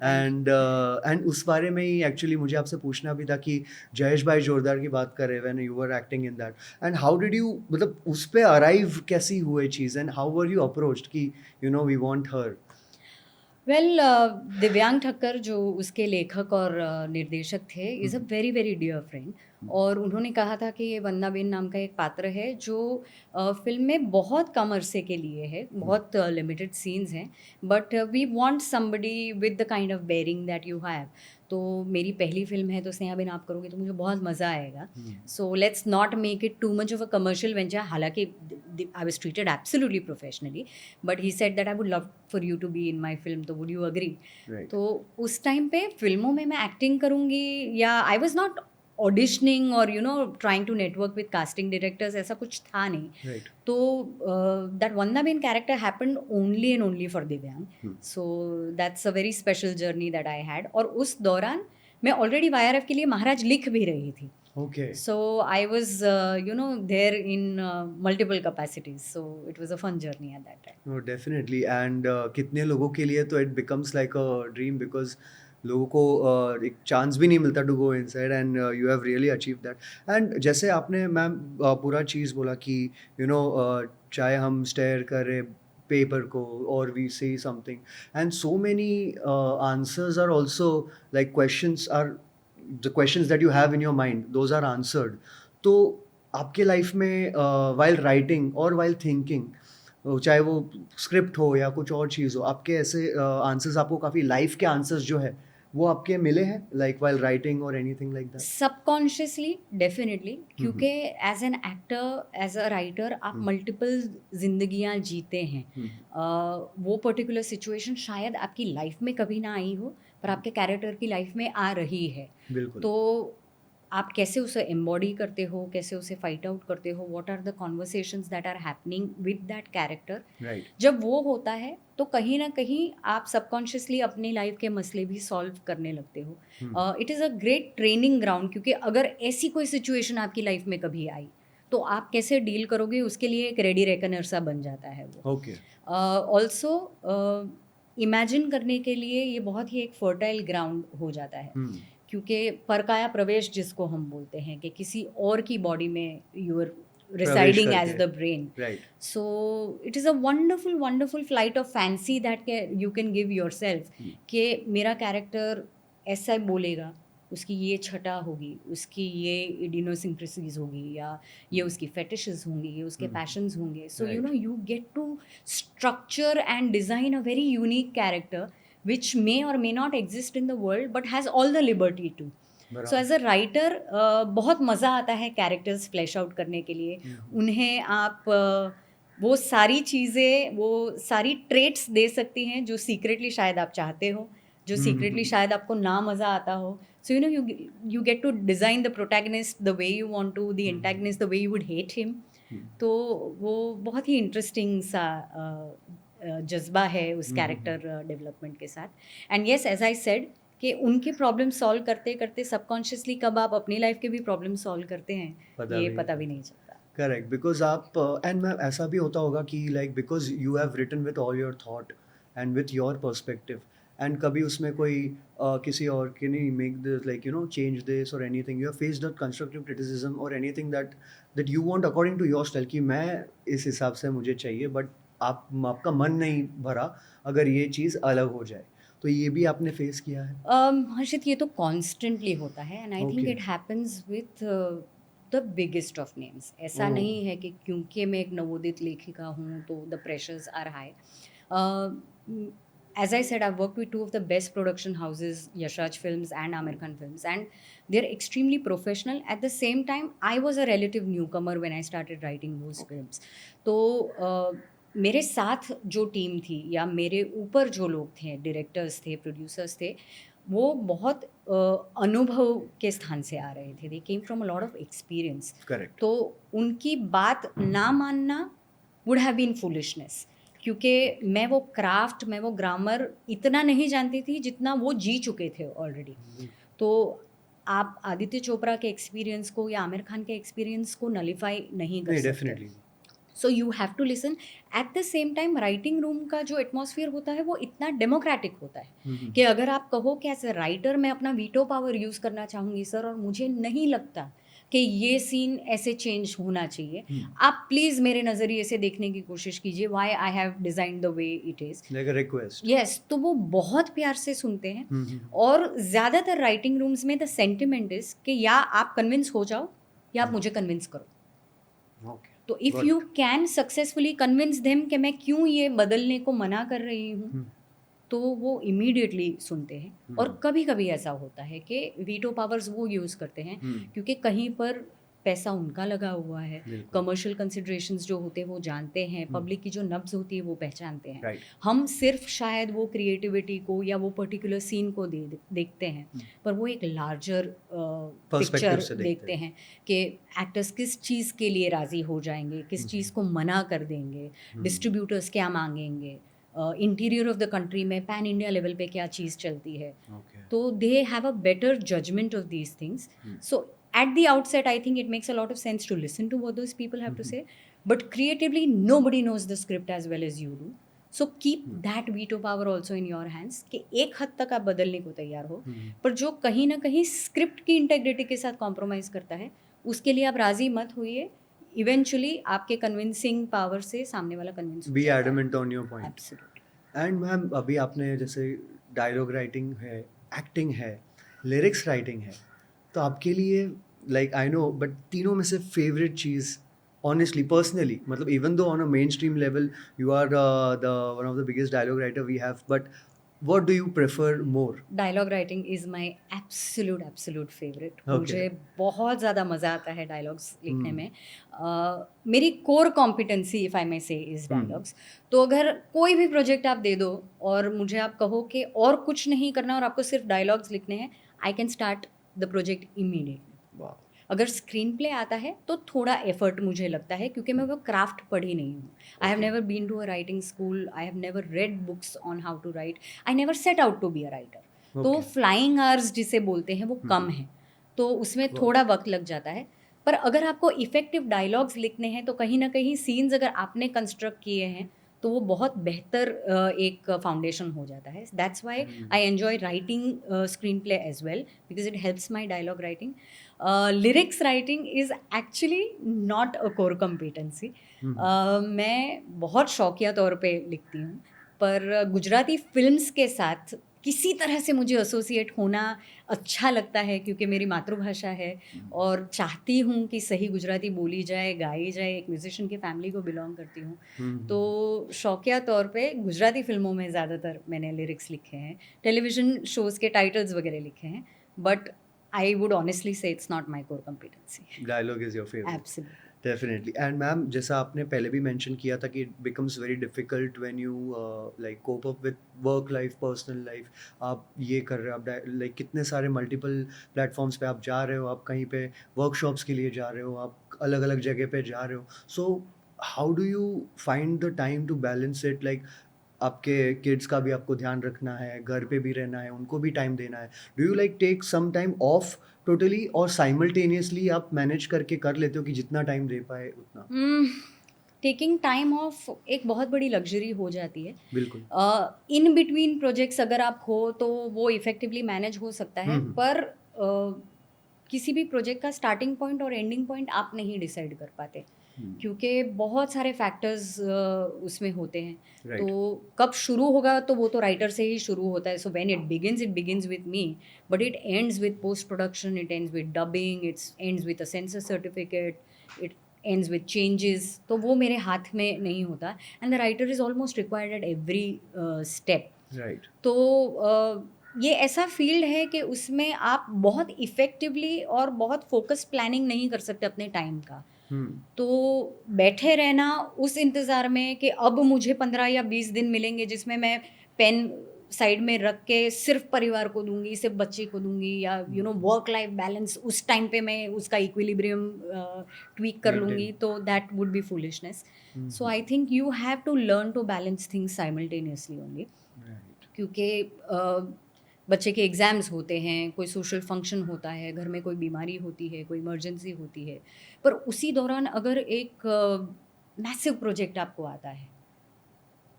and उस बारे में ही actually मुझे आपसे पूछना भी था कि जयेश भाई जोरदार की बात करें when you were acting in that, and how did you मतलब उस पे arrive कैसी हुई चीज़, and how were you approached कि we want her? वेल, दिव्यांग ठक्कर जो उसके लेखक और निर्देशक थे is a very very dear friend, और उन्होंने कहा था कि ये वंदनाबेन नाम का एक पात्र है जो फिल्म में बहुत कम अरसे के लिए है, बहुत लिमिटेड सीन्स हैं, but we want somebody with the kind of bearing that you have. तो मेरी पहली फिल्म है तो स्नेहा बेन आप करोगे तो मुझे बहुत मज़ा आएगा। So let's not make it too much of a commercial venture. हालांकि I was treated absolutely professionally, but he said that I would love for you to be in my film, तो would you agree? तो उस time पे फिल्मों में मैं acting करूँगी या आई वॉज नॉट ऑडिशनिंग और trying to network with casting directors, ऐसा कुछ था नहीं। तो that Vandanaben character happened only and only for Divyang. So that's a very special journey that I had. और उस दौरान मैं ऑलरेडी YRF के लिए महाराज लिख भी रही थी। Okay. So I was, there in multiple capacities. So it was a fun journey at that time. No, definitely. And कितने लोगों के लिए तो it becomes like a dream, because लोगों को एक चांस भी नहीं मिलता to go inside, and you have really achieve that. And जैसे आपने मैम पूरा चीज़ बोला कि यू नो चाहे हम स्टेयर करें पेपर को और we see something, and so many answers are also like questions are the questions that you have in your mind, those are answered. तो आपके लाइफ में वाइल राइटिंग और वाइल थिंकिंग, चाहे वो स्क्रिप्ट हो या कुछ और चीज़ हो, आपके ऐसे आंसर्स, आपको काफ़ी लाइफ के आंसर्स जो है वो आपके मिले हैं लाइक वाइल राइटिंग और anything like that? Subconsciously definitely, क्योंकि as an actor, as a writer, आप मल्टीपल जिंदगियां जीते हैं। वो पर्टिकुलर सिचुएशन शायद आपकी लाइफ में कभी ना आई हो, पर आपके कैरेक्टर की लाइफ में आ रही है। बिल्कुल। तो आप कैसे उसे एम्बॉडी करते हो, कैसे उसे फाइट आउट करते हो, what are the conversations that are happening with that character, right. जब वो होता है तो कहीं ना कहीं आप सबकॉन्शियसली अपनी लाइफ के मसले भी सॉल्व करने लगते हो। It is a great training ground, क्योंकि अगर ऐसी कोई सिचुएशन आपकी लाइफ में कभी आई तो आप कैसे डील करोगे, उसके लिए एक रेडी रेकनर सा बन जाता है वो। ओके। ऑल्सो इमेजिन करने के लिए ये बहुत ही एक फर्टाइल ग्राउंड हो जाता है, क्योंकि परकाया प्रवेश जिसको हम बोलते हैं कि किसी और की बॉडी में you are residing as the brain. Right. So it is a wonderful wonderful flight of fancy that you can give yourself, कि मेरा कैरेक्टर ऐसा बोलेगा, उसकी ये छटा होगी, उसकी ये इडियोसिंक्रेसीज होगी, या ये उसकी फेटिशेस होंगी, ये उसके पैशंस होंगे। So you know you get to structure and design a very unique character which may or may not exist in the world but has all the liberty to. So as a writer बहुत मज़ा आता है characters flash out करने के लिए। उन्हें आप वो सारी चीज़ें, वो सारी ट्रेट्स दे सकती हैं जो सीक्रेटली शायद आप चाहते हो, जो सीक्रेटली शायद आपको ना मज़ा आता हो। सो you get to design the protagonist the way you want to, the antagonist the way you would hate him. तो वो बहुत ही इंटरेस्टिंग सा जज्बा है उस कैरेक्टर डेवलपमेंट के साथ। And yes, as I said, कि उनके प्रॉब्लम सॉल्व करते करते सबकॉन्शियसली कब आप अपनी लाइफ के भी प्रॉब्लम सॉल्व करते हैं ये पता भी नहीं चलता। करेक्ट, बिकॉज आप एंड मैम ऐसा भी होता होगा कि like because you have written with all your thought and with your perspective, and कभी उसमें कोई किसी और के नहीं make this like you know change this और anything, you have faced that constructive criticism और anything that you want according to your style, कि मैं इस हिसाब से मुझे चाहिए, बट आपका मन नहीं भरा अगर ये चीज़ अलग हो जाए, तो ये भी आपने फेस किया है? हर्षित, ये तो कॉन्स्टेंटली होता है, and I think Okay. It happens with the biggest of names. ऐसा Oh. नहीं है कि क्योंकि मैं एक नवोदित लेखिका हूँ तो the pressures are high. As I said, I've worked with two of the best production houses, Yashraj Films and Aamir Khan Films, and they're extremely professional. At the same time, I was a relative newcomer when I started writing those films. तो मेरे साथ जो team थी या मेरे ऊपर जो लोग थे, डायरेक्टर्स थे, प्रोड्यूसर्स थे, वो बहुत अनुभव के स्थान से आ रहे थे। They came from a lot of experience. Correct. तो उनकी बात ना मानना वुड हैव बीन फुलिशनेस, क्योंकि मैं वो क्राफ्ट, मैं वो ग्रामर इतना नहीं जानती थी जितना वो जी चुके थे ऑलरेडी। तो आप आदित्य चोपड़ा के एक्सपीरियंस को या आमिर खान के एक्सपीरियंस को नलीफाई नहीं कर सकते। Definitely. So you have to listen. At the same time writing room का जो एटमॉस्फेयर होता है वो इतना डेमोक्रेटिक होता है कि अगर आप कहो कि एज ए राइटर मैं अपना वीटो पावर यूज़ करना चाहूँगी सर, और मुझे नहीं लगता कि ये सीन ऐसे चेंज होना चाहिए, आप प्लीज़ मेरे नज़रिए से देखने की कोशिश कीजिए, why I have design the way it is, like a request. Yes. तो वो बहुत प्यार से सुनते हैं। और ज़्यादातर राइटिंग रूम्स में द सेंटिमेंट इज़ कि या आप कन्विंस हो जाओ या आप मुझे कन्विंस करो। ओके। तो if you can successfully convince them कि मैं क्यों ये बदलने को मना कर रही हूँ, तो वो इमीडिएटली सुनते हैं। और कभी कभी ऐसा होता है कि वीटो पावर्स वो यूज़ करते हैं क्योंकि कहीं पर पैसा उनका लगा हुआ है, कमर्शियल कंसिडरेशंस जो होते हैं वो जानते हैं, पब्लिक की जो नब्ज़ होती है वो पहचानते हैं। Right. हम सिर्फ शायद वो क्रिएटिविटी को या वो पर्टिकुलर सीन को देखते हैं, पर वो एक लार्जर पिक्चर देखते हैं कि एक्टर्स किस चीज़ के लिए राज़ी हो जाएंगे, किस चीज़ को मना कर देंगे, डिस्ट्रीब्यूटर्स क्या मांगेंगे, इंटीरियर ऑफ द कंट्री में पैन इंडिया लेवल पे क्या चीज़ चलती है। तो they have a better judgement of these things. So at the outset, I think it makes a lot of sense to listen to what those people have to say, but creatively nobody knows the script as well as you do. So keep that veto power also in your hands कि एक हद तक आप बदलने को तैयार हो, पर जो कहीं ना कहीं स्क्रिप्ट की इंटेग्रिटी के साथ कॉम्प्रोमाइज़ करता है उसके लिए आप राजी मत होइए. इवेंचुअली आपके कन्विंसिंग पावर से सामने वाला कन्विंस हो बी जाता है. Adamant on your point. Absolutely. And ma'am अभी आपने जैसे डायलॉग राइटिंग है, एक्टिंग है, लिरिक्स राइटिंग है, तो आपके लिए लाइक आई नो बट तीनों में से फेवरेट चीज़ ऑनेस्टली पर्सनली, मतलब even though on a mainstream level you are the one of the biggest dialogue writer we have, but what do you prefer more? Dialogue writing is my absolute favourite. Okay. मुझे बहुत ज़्यादा मज़ा आता है dialogues लिखने में. मेरी core competency if I मे से इज़ डायलॉग्स. तो अगर कोई भी प्रोजेक्ट आप दे दो और मुझे आप कहो कि और कुछ नहीं करना और आपको सिर्फ डायलॉग्स लिखने हैं, I can start the project immediately. वाह. अगर स्क्रीन प्ले आता है तो थोड़ा एफर्ट मुझे लगता है क्योंकि मैं वो क्राफ्ट पढ़ी नहीं हूँ. I have never been to a writing school, I have never read books on how to write, I never set out to be a writer. तो Okay. फ्लाइंग आवर्स जिसे बोलते हैं वो कम है, तो उसमें थोड़ा वक्त लग जाता है. पर अगर आपको इफ़ेक्टिव डायलॉग्स लिखने हैं तो कहीं ना कहीं सीन्स अगर आपने कंस्ट्रक्ट किए हैं तो वो बहुत बेहतर एक फाउंडेशन हो जाता है. That's why I enjoy writing screenplay as well because it helps my dialogue writing. Lyrics writing is actually not a core competency. मैं बहुत शौकिया तौर पे लिखती हूँ, पर गुजराती फिल्म्स के साथ किसी तरह से मुझे एसोसिएट होना अच्छा लगता है क्योंकि मेरी मातृभाषा है और चाहती हूँ कि सही गुजराती बोली जाए, गाई जाए. एक म्यूजिशियन की फैमिली को बिलोंग करती हूँ, तो शौकिया तौर पे गुजराती फिल्मों में ज़्यादातर मैंने लिरिक्स लिखे हैं, टेलीविज़न शोज़ के टाइटल्स वगैरह लिखे हैं, but I would honestly say it's not my core competency. Dialogue is your favourite. Absolutely. Definitely. And ma'am जैसा आपने पहले भी मेंशन किया था कि it becomes very difficult when you like cope up with work life, personal life. आप ये कर रहे हो, आप लाइक कितने सारे मल्टीपल प्लेटफॉर्म्स पे आप जा रहे हो, आप कहीं पे वर्कशॉप्स के लिए जा रहे हो, आप अलग अलग जगह पे जा रहे हो. So how do you find the time to balance it? Like आपके किड्स का भी आपको ध्यान रखना है, घर पे भी रहना है, उनको भी टाइम देना है. Do you like take some time off totally और साइमल्टेनियसली आप मैनेज करके कर लेते हो कि जितना टाइम दे पाए उतना? टेकिंग टाइम ऑफ एक बहुत बड़ी लग्जरी हो जाती है. बिल्कुल. इन बिटवीन प्रोजेक्ट्स अगर आप हो तो वो इफ़ेक्टिवली मैनेज हो सकता है, पर किसी भी प्रोजेक्ट का स्टार्टिंग पॉइंट और एंडिंग पॉइंट आप नहीं डिसाइड कर पाते क्योंकि बहुत सारे फैक्टर्स उसमें होते हैं. Right. तो कब शुरू होगा तो वो तो राइटर से ही शुरू होता है. So when it begins with me, but it ends with post production, it ends with dubbing, it ends with a sensor certificate, it ends with changes. तो वो मेरे हाथ में नहीं होता and the writer is almost required at every step. Right. तो ये ऐसा फील्ड है कि उसमें आप बहुत इफ़ेक्टिवली और बहुत फोकस प्लानिंग नहीं कर सकते अपने टाइम का. तो बैठे रहना उस इंतज़ार में कि अब मुझे 15 या 20 दिन मिलेंगे जिसमें मैं पेन साइड में रख के सिर्फ परिवार को दूंगी, सिर्फ बच्चे को दूंगी, या वर्क लाइफ बैलेंस उस टाइम पे मैं उसका इक्विलिब्रियम ट्वीक कर लूँगी, तो that would be foolishness. So I think you have to learn to balance things simultaneously only. क्योंकि बच्चे के एग्ज़ाम्स होते हैं, कोई सोशल फंक्शन होता है, घर में कोई बीमारी होती है, कोई इमरजेंसी होती है, पर उसी दौरान अगर एक मैसिव प्रोजेक्ट आपको आता है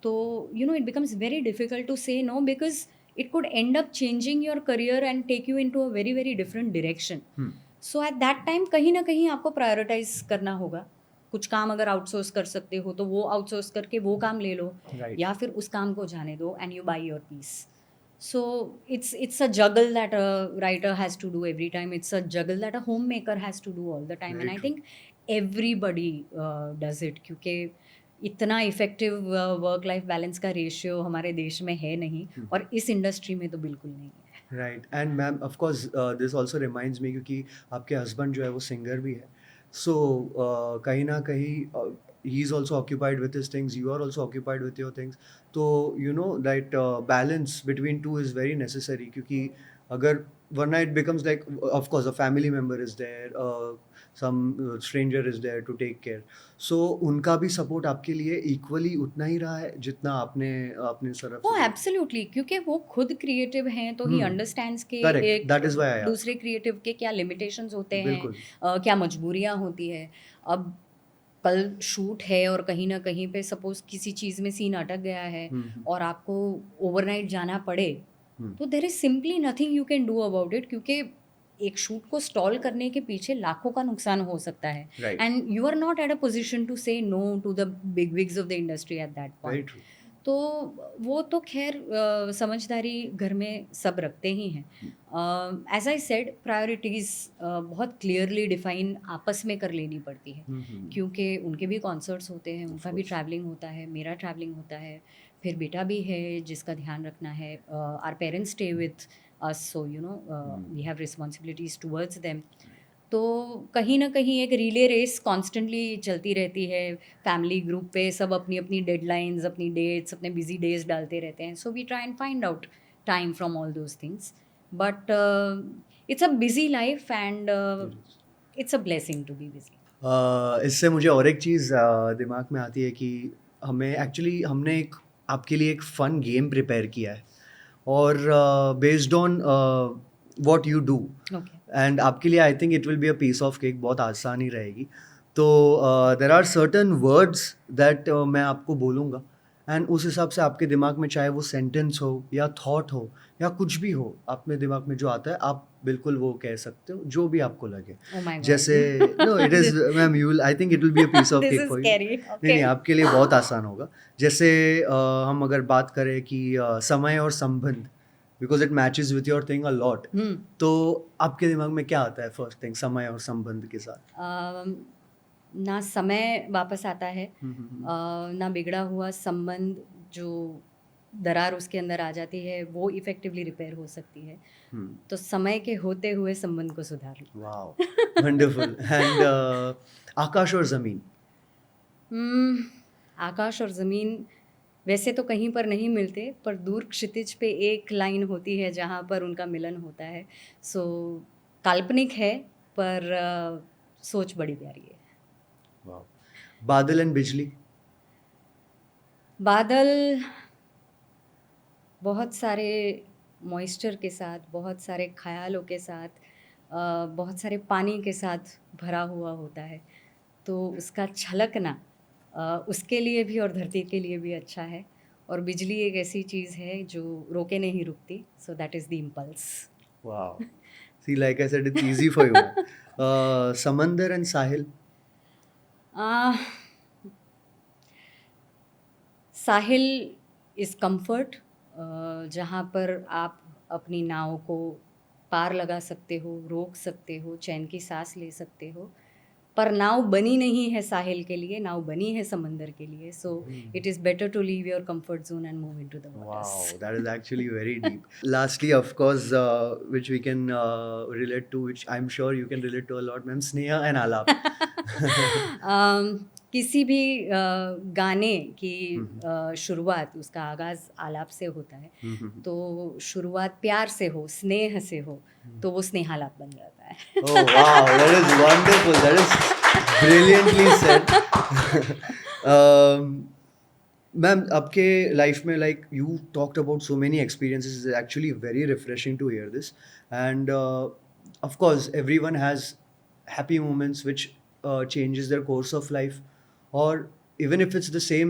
तो it becomes very difficult to say no because it could end up changing your career and take you into a very very different direction. So at that time कहीं ना कहीं आपको प्रायोरिटाइज करना होगा. कुछ काम अगर आउटसोर्स कर सकते हो तो वो आउटसोर्स करके वो काम ले लो, Right. या फिर उस काम को जाने दो and you buy your peace. So it's a juggle that a writer has to do every time. It's a juggle that a homemaker has to do all the time. Very And I true. think everybody does it क्योंकि इतना effective work life balance का ratio हमारे देश में है नहीं, और इस इंडस्ट्री में तो बिल्कुल नहीं है. Right. And ma'am of course this also reminds me, क्योंकि आपके हस्बैंड जो है वो सिंगर भी है. सो कहीं ना कहीं he is also occupied with his things, you are also occupied with your things. So that balance between two is very necessary, क्योंकि अगर वरना it becomes like, of course a family member is there, some stranger is there to take care. So उनका भी support आपके लिए equally उतना ही रहा है जितना आपने अपने तरफ वो से? एब्सोल्युटली, क्योंकि वो खुद क्रिएटिव हैं तो ही अंडरस्टैंड्स के Correct. एक That is why I asked. दूसरे क्रिएटिव के क्या लिमिटेशंस होते हैं, बिल्कुल. क्या मजबूरियां होती है. अब कल शूट है और कहीं ना कहीं पे सपोज किसी चीज़ में सीन अटक गया है और आपको ओवरनाइट जाना पड़े, तो there is simply nothing you can do about it, क्योंकि एक शूट को स्टॉल करने के पीछे लाखों का नुकसान हो सकता है, Right. And you are not at a position to say no to the big wigs of the industry at that Very point. true. तो वो तो खैर समझदारी घर में सब रखते ही हैं. एज आई सेड, प्रायोरिटीज़ बहुत क्लियरली डिफाइन आपस में कर लेनी पड़ती है, क्योंकि उनके भी कॉन्सर्ट्स होते हैं, उनका भी course. ट्रैवलिंग होता है, मेरा ट्रैवलिंग होता है, फिर बेटा भी है जिसका ध्यान रखना है. Our parents stay with us, so you know we have responsibilities towards them. तो कहीं ना कहीं एक रिले रेस कॉन्स्टेंटली चलती रहती है. फैमिली ग्रुप पे सब अपनी अपनी डेडलाइंस, अपनी डेट्स, अपने बिजी डेज डालते रहते हैं. So we try and find out time from all those things. But it's a busy life and it's a blessing to be busy. इससे मुझे और एक चीज़ दिमाग में आती है कि हमें एक्चुअली हमने एक आपके लिए एक फ़न गेम प्रिपेयर किया है, और based on what you do, okay. And आपके लिए I think it will be a piece of cake, बहुत आसानी रहेगी. तो there are certain words that मैं आपको बोलूँगा, एंड उस हिसाब से आपके दिमाग में चाहे वो सेंटेंस हो या थॉट हो या कुछ भी हो, अपने दिमाग में जो आता है आप बिल्कुल वो कह सकते हो, जो भी आपको लगे. Oh my God. जैसे no it is ma'am, you I think it will be a piece of This cake is for you. scary. नहीं Okay. नहीं, आपके लिए बहुत आसान होगा. जैसे हम अगर बात करें कि समय और संबंध, because it matches with your thing a lot, तो आपके दिमाग में क्या आता है फर्स्ट थिंग समय और संबंध के साथ? ना समय वापस आता है, ना बिगड़ा हुआ संबंध जो दरार उसके अंदर आ जाती है वो इफेक्टिवली रिपेयर हो सकती है. तो समय के होते हुए संबंध को सुधार लो. Wow, wonderful. एंड आकाश और जमीन. आकाश और ज़मीन वैसे तो कहीं पर नहीं मिलते, पर दूर क्षितिज पे एक लाइन होती है जहाँ पर उनका मिलन होता है. सो काल्पनिक है, पर सोच बड़ी प्यारी है. वाओ. बादल एंड बिजली. बादल बहुत सारे मॉइस्चर के साथ, बहुत सारे ख़यालों के साथ, बहुत सारे पानी के साथ भरा हुआ होता है. तो उसका छलकना उसके लिए भी और धरती के लिए भी अच्छा है. और बिजली एक ऐसी चीज़ है जो रोके नहीं रुकती. So that is the impulse. Wow. See, like I said, it's easy for you. समंदर and Sahil. Sahil is comfort, जहाँ पर आप अपनी नाव को पार लगा सकते हो, रोक सकते हो, चैन की सांस ले सकते हो. पर नाव बनी नहीं है साहिल के लिए, नाव बनी है समंदर के लिए. So it is better to leave your comfort zone and move into the waters. Wow, that is actually very deep. Lastly, of course, which we can relate to, which I'm sure you can relate to a lot, ma'am, Sneha and Alap. किसी भी गाने की शुरुआत, उसका आगाज़ आलाप से होता है. तो शुरुआत प्यार से हो, स्नेह से हो, तो वो स्नेहालाप बन जाता है. Oh wow, that is wonderful. That is brilliantly said. Ma'am, आपके लाइफ में like you talked about so many experiences. It's actually very refreshing to hear this. And of course, everyone has happy moments which changes their course of life. Or even if it's the same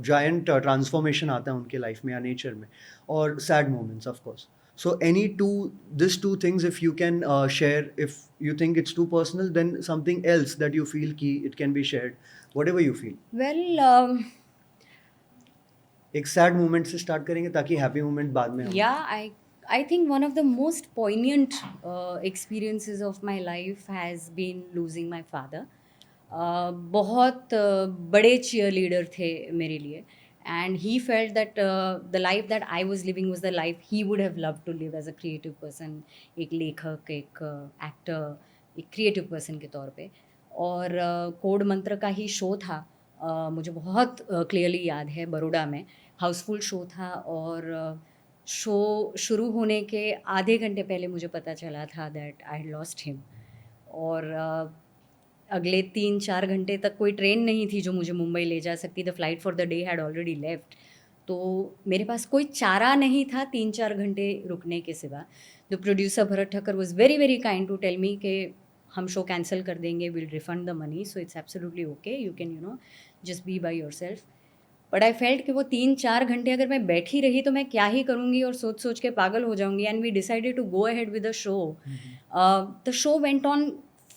giant transformation आता है उनके life में या nature में. Or sad moments, of course. So these two things, if you can share, if you think it's too personal, then something else that you feel ki it can be shared, whatever you feel. Well, एक sad moment से start करेंगे ताकि happy moment बाद में हो. yeah, I think one of the most poignant experiences of my life has been losing my father. बहुत बड़े cheerleader थे मेरे लिए, and he felt that the life that I was living was the life he would have loved to live as a creative person. एक लेखक, एक actor, एक creative person के तौर पे. और कोड मंत्र का ही शो था, मुझे बहुत क्लियरली याद है, बड़ौदा में हाउसफुल शो था. और शो शुरू होने के आधे घंटे पहले मुझे पता चला था that I had lost him. और अगले 3-4 घंटे तक कोई ट्रेन नहीं थी जो मुझे मुंबई ले जा सकती. The flight for the day had already left. तो मेरे पास कोई चारा नहीं था 3-4 घंटे रुकने के सिवा. The producer Bharat Thakkar was very very kind to tell me कि हम शो कैंसिल कर देंगे, will refund the money, so it's absolutely okay, you can just be by yourself. But I felt कि वो 3-4 घंटे अगर मैं बैठी रही तो मैं क्या ही करूँगी और सोच सोच के पागल हो जाऊँगी। And we decided to go ahead with the show. The show went on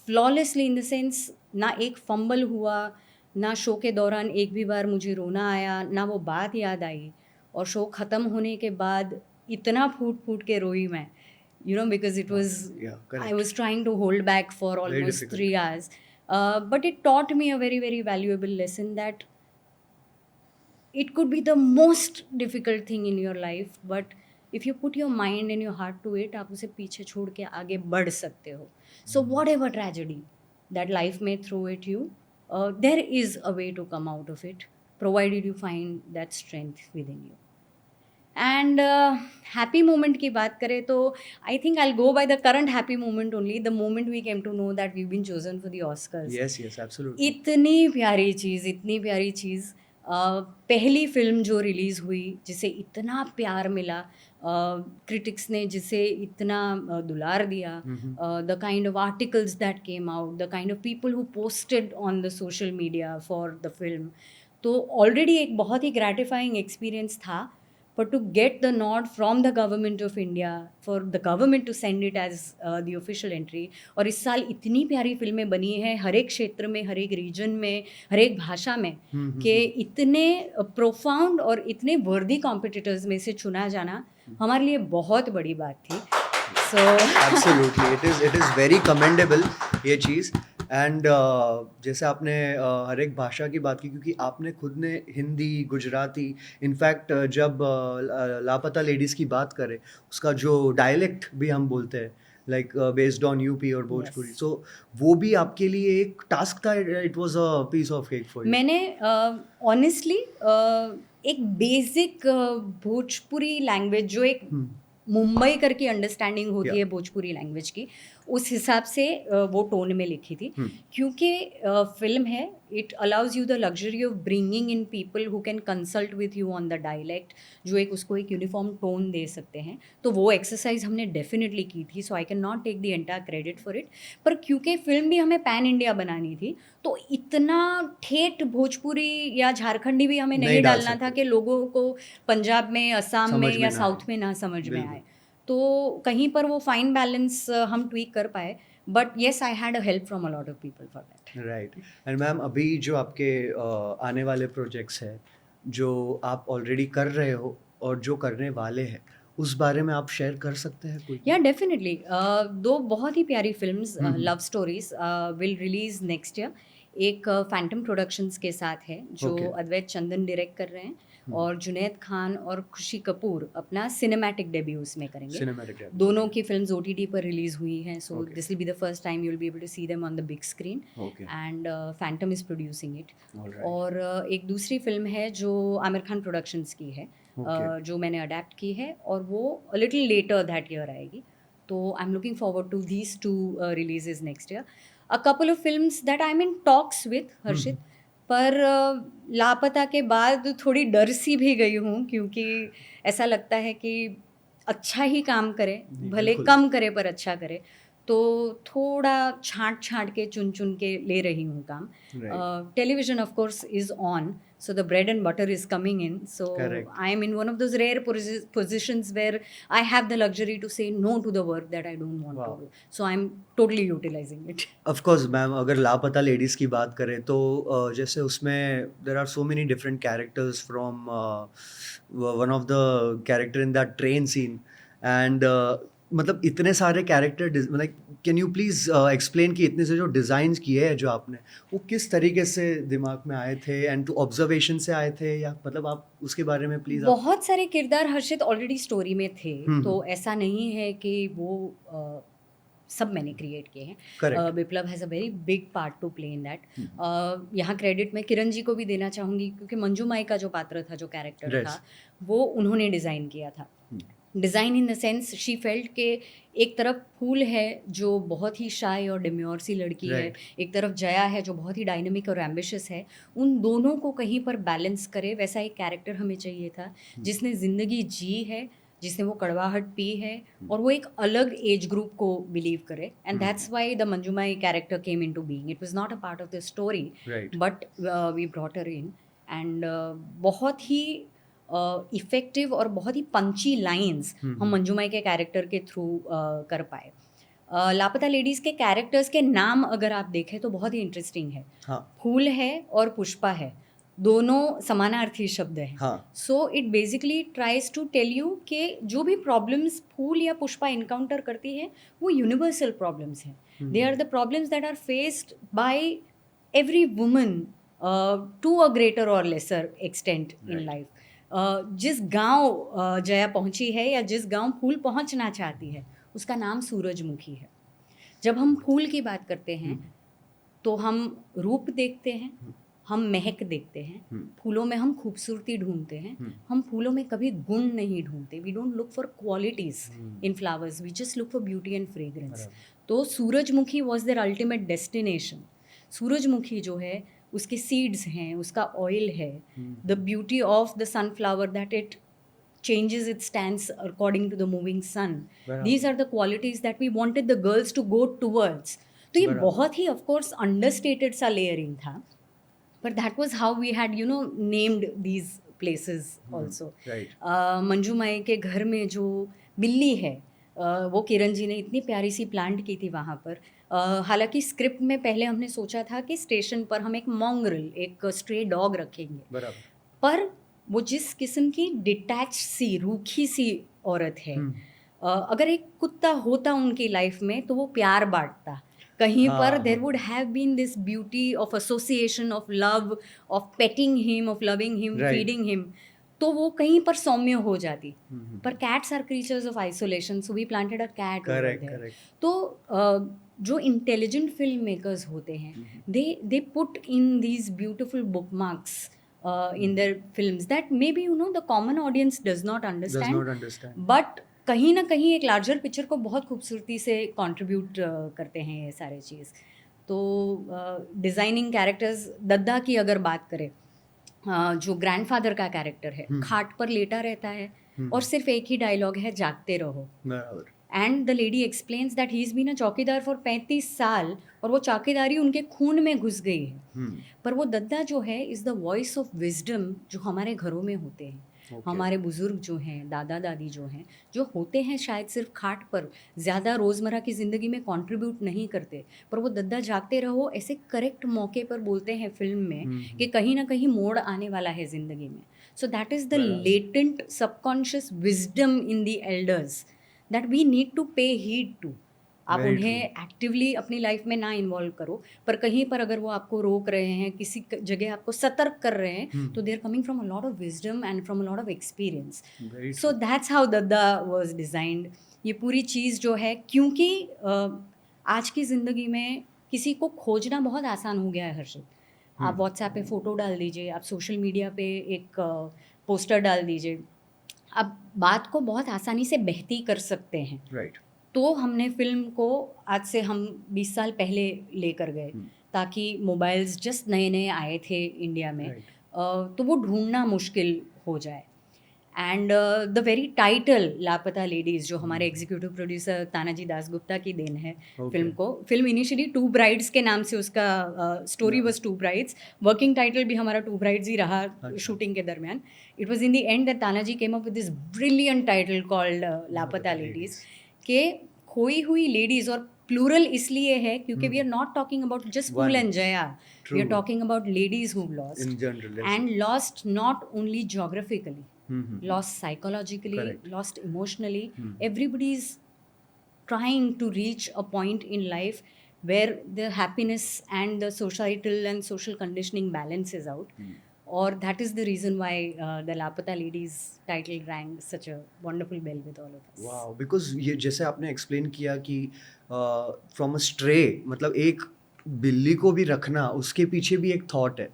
flawlessly in the sense, ना एक फंबल हुआ, ना शो के दौरान एक भी बार मुझे रोना आया, ना वो बात याद आई। और शो ख़त्म होने के बाद इतना फूट फूट के रोई मैं, because it was, Yeah, I correct. was trying to hold back for Very almost difficult. 3 hours. But it taught me a very, very valuable lesson that it could be the most difficult thing in your life, but if you put your mind and your heart to it, आप उसे पीछे छोड़ के आगे बढ़ सकते हो. So whatever tragedy that life may throw at you, there is a way to come out of it, provided you find that strength within you. And happy moment की बात करें तो I think I go by the current happy moment only, the moment we came to know that we been chosen for the Oscars. Yes, yes, absolutely. इतनी प्यारी चीज़, इतनी प्यारी चीज़. पहली film जो रिलीज़ हुई जिसे इतना प्यार मिला, क्रिटिक्स ने जिसे इतना दुलार दिया, the kind of articles that came out, the kind of people who posted on the social media for the film, तो ऑलरेडी एक बहुत ही ग्रेटिफाइंग एक्सपीरियंस था. But to get the nod from the government of India, for the government to send it as the official entry, और इस साल इतनी प्यारी फिल्में बनी हैं हर एक क्षेत्र में, हर एक रीजन में, हर एक भाषा में, कि इतने प्रोफाउंड और इतने वर्दी कॉम्पिटिटर्स में से चुना जाना हमारे लिए बहुत बड़ी बात थी. So Absolutely, it is very commendable ये चीज़. एंड जैसे आपने हर एक भाषा की बात की, क्योंकि आपने खुद ने हिंदी, गुजराती, इनफैक्ट जब लापता लेडीज़ की बात करें, उसका जो डायलेक्ट भी हम बोलते हैं, लाइक बेस्ड ऑन यूपी और भोजपुरी, Yes. सो वो भी आपके लिए एक टास्क था. It was a piece of cake for you. मैंने ऑनेस्टली एक बेसिक भोजपुरी लैंग्वेज, जो एक मुंबई करके अंडरस्टैंडिंग होती Yeah. है भोजपुरी लैंग्वेज की, उस हिसाब से वो टोन में लिखी थी. क्योंकि फिल्म है, it allows you the luxury of bringing in people who can consult with you on the dialect, जो एक उसको एक यूनिफॉर्म टोन दे सकते हैं. तो वो एक्सरसाइज हमने डेफिनेटली की थी. So I cannot take the entire credit for it. पर क्योंकि फिल्म भी हमें पैन इंडिया बनानी थी, तो इतना ठेठ भोजपुरी या झारखंडी भी हमें नहीं नहीं डाल डालना था सकते. कि लोगों को पंजाब में, असम समझ में में या ना साउथ आए. में ना समझ में बिल्कुल. आए. तो कहीं पर वो फाइन बैलेंस हम ट्वीक कर पाए. But yes, I had a help from a lot of people for that. Right. And ma'am, अभी जो आपके आने वाले प्रोजेक्ट्स हैं, जो आप ऑलरेडी कर रहे हो और जो करने वाले हैं, उस बारे में आप शेयर कर सकते हैं कोई? या डेफिनेटली, दो बहुत ही प्यारी films, love stories, will release next year. एक फैंटम प्रोडक्शंस के साथ है, जो Okay. अद्वैत चंदन डायरेक्ट कर रहे हैं, और जुनैद खान और खुशी कपूर अपना सिनेमैटिक डेब्यू उसमें करेंगे. सिनेमैटिक. दोनों की फिल्म्स OTT पर रिलीज हुई हैं, so Okay. This will be the first time you will be able to see them on the big screen. Okay. And Phantom is producing it. Alright. और एक दूसरी फिल्म है जो आमिर खान प्रोडक्शंस की है, Okay. जो मैंने अडेप्ट की है, और वो a little later that year आएगी. तो I am looking forward to these two releases next year. A couple of films that I am in talks with Harshit, पर लापता के बाद थोड़ी डर सी भी गई हूँ, क्योंकि ऐसा लगता है कि अच्छा ही काम करे, नहीं, भले बिल्कुल. कम करे पर अच्छा करे. तो थोड़ा छाँट छाँट के, चुन चुन के ले रही हूँ काम. Right. Television of course is on, so the bread and butter is coming in. So Correct. I am in one of those rare positions where I have the luxury to say no to the work that I don't want Wow. to do. So I'm totally utilizing it. Of course ma'am, अगर लापता लेडीज़ की बात करें तो जैसे उसमें there are so many different characters from one of the character in that train scene, and मतलब इतने सारे कैरेक्टर, मतलब कैन यू प्लीज़ एक्सप्लेन कि इतने से जो डिज़ाइंस किए हैं जो आपने, वो किस तरीके से दिमाग में आए थे, एंड टू ऑब्जर्वेशन से आए थे, या मतलब आप उसके बारे में प्लीज़ आप. बहुत सारे किरदार हर्षित ऑलरेडी स्टोरी में थे, तो ऐसा नहीं है कि वो सब मैंने क्रिएट किए हैं. Correct. Biplab has a very big part to play in that. यहाँ क्रेडिट मैं किरण जी को भी देना चाहूँगी, क्योंकि मंजू माई का जो पात्र था, जो कैरेक्टर Yes. था, वो उन्होंने डिज़ाइन किया था. Design in the sense, she felt के एक तरफ फूल है जो बहुत ही शाय और डिम्योर सी लड़की है, Right. एक तरफ जया है जो बहुत ही डायनेमिक और एम्बिशियस है. उन दोनों को कहीं पर बैलेंस करे, वैसा एक कैरेक्टर हमें चाहिए था, जिसने ज़िंदगी जी है, जिसने वो कड़वाहट पी है और वो एक अलग एज ग्रुप को बिलीव करे, and that's why the Manjumai character came into being. It was not a part of the story, Right. But we brought her in. And बहुत ही इफेक्टिव और बहुत ही पंची लाइंस हम मंजूमाई के कैरेक्टर के थ्रू कर पाए. लापता लेडीज़ के कैरेक्टर्स के नाम अगर आप देखें तो बहुत ही इंटरेस्टिंग है. हाँ. फूल है और पुष्पा है, दोनों समानार्थी शब्द हैं. हाँ. So it basically tries to tell you कि जो भी प्रॉब्लम्स फूल या पुष्पा इनकाउंटर करती है वो यूनिवर्सल प्रॉब्लम्स हैं. They are the problems that are faced by every woman to a greater or lesser extent in life. जिस गांव जया पहुंची है या जिस गांव फूल पहुंचना चाहती है उसका नाम सूरजमुखी है. जब हम फूल की बात करते हैं तो हम रूप देखते हैं, हम महक देखते हैं, फूलों में हम खूबसूरती ढूंढते हैं. हम फूलों में कभी गुण नहीं ढूंढते. We don't look for qualities in flowers, we just look for beauty and fragrance. तो सूरजमुखी वॉज देयर अल्टीमेट डेस्टिनेशन. सूरजमुखी जो है उसके सीड्स हैं, उसका ऑयल है, the beauty of the sunflower that it changes its stance according to the moving sun. These are the qualities that we wanted the girls to go towards. तो ये बहुत ही of course understated सा layering था, but that was how we had named these places also. Right. मंजूमाई के घर में जो बिल्ली है वो किरण जी ने इतनी प्यारी सी प्लांट की थी वहाँ पर. हालांकि स्क्रिप्ट में पहले हमने सोचा था कि स्टेशन पर हम एक मॉन्ग्रेल, एक स्ट्रे डॉग रखेंगे, पर वो जिस किस्म की डिटैच सी रूखी सी औरत है, अगर एक कुत्ता होता उनकी लाइफ में तो वो प्यार बांटता. कहीं पर there would have been this beauty of association, of love, of petting him, of loving him, feeding him, तो वो कहीं पर सौम्य हो जाती. पर cats are creatures of isolation, so we planted a cat. Correct. तो जो इंटेलिजेंट फिल्म मेकर्स होते हैं, they put in these beautiful bookmarks in their films that maybe the common audience does not understand. But कहीं ना कहीं एक larger picture को बहुत खूबसूरती से कंट्रीब्यूट करते हैं ये सारे चीज़. तो डिज़ाइनिंग कैरेक्टर्स, दद्दा की अगर बात करें, जो ग्रैंडफादर का कैरेक्टर है, खाट पर लेटा रहता है और सिर्फ एक ही डायलॉग है, जागते रहो. And the lady explains that he is been a chowkidar for 35 साल और वो चौकीदारी उनके खून में घुस गई है. पर वो दद्दा जो है is the voice of wisdom जो हमारे घरों में होते हैं. हमारे बुज़ुर्ग जो हैं, दादा दादी जो हैं, जो होते हैं शायद सिर्फ खाट पर, ज़्यादा रोज़मर्रा की ज़िंदगी में कंट्रीब्यूट नहीं करते, पर वो दद्दा जागते रहो ऐसे करेक्ट मौके पर बोलते हैं फिल्म में कि कहीं ना कहीं मोड़ आने वाला है ज़िंदगी में. So that is the latent subconscious wisdom in the elders that we need to pay heed to. आप उन्हें एक्टिवली अपनी लाइफ में ना इन्वॉल्व करो, पर कहीं पर अगर वो आपको रोक रहे हैं, किसी जगह आपको सतर्क कर रहे हैं, तो they are coming from a lot of wisdom and from a lot of experience. So that's how Dadda was designed. ये पूरी चीज़ जो है, क्योंकि आज की ज़िंदगी में किसी को खोजना बहुत आसान हो गया है हर्षित. आप व्हाट्सएप पे फ़ोटो डाल दीजिए, आप सोशल मीडिया पे एक पोस्टर डाल दीजिए, अब बात को बहुत आसानी से बहती कर सकते हैं. राइट. तो हमने फिल्म को आज से हम 20 साल पहले लेकर गए, ताकि मोबाइल्स जस्ट नए नए आए थे इंडिया में, तो वो ढूंढना मुश्किल हो जाए. एंड द वेरी टाइटल लापता लेडीज़, जो हमारे एग्जीक्यूटिव प्रोड्यूसर तानाजी दासगुप्ता की देन है फिल्म को. फिल्म इनिशियली टू ब्राइड्स के नाम से उसका story was two brides, working title भी हमारा टू ब्राइड्स ही रहा शूटिंग के दरमियान. It was in the end that Tanaji came up with this brilliant title called Laapataa Ladies, के खोई हुई लेडीज़. और प्लूरल इसलिए है क्योंकि we are not talking about just Phool and Jaya, we are talking about ladies who lost, and lost not only geographically, lost psychologically, Correct. lost emotionally. Everybody's trying to reach a point in life where the happiness and the societal and social conditioning balances out. Or that is the reason why the Lapata Ladies title rang such a wonderful bell with all of us. Wow, because ये जैसे आपने explain किया कि from a stray, मतलब एक बिल्ली को भी रखना, उसके पीछे भी एक thought है.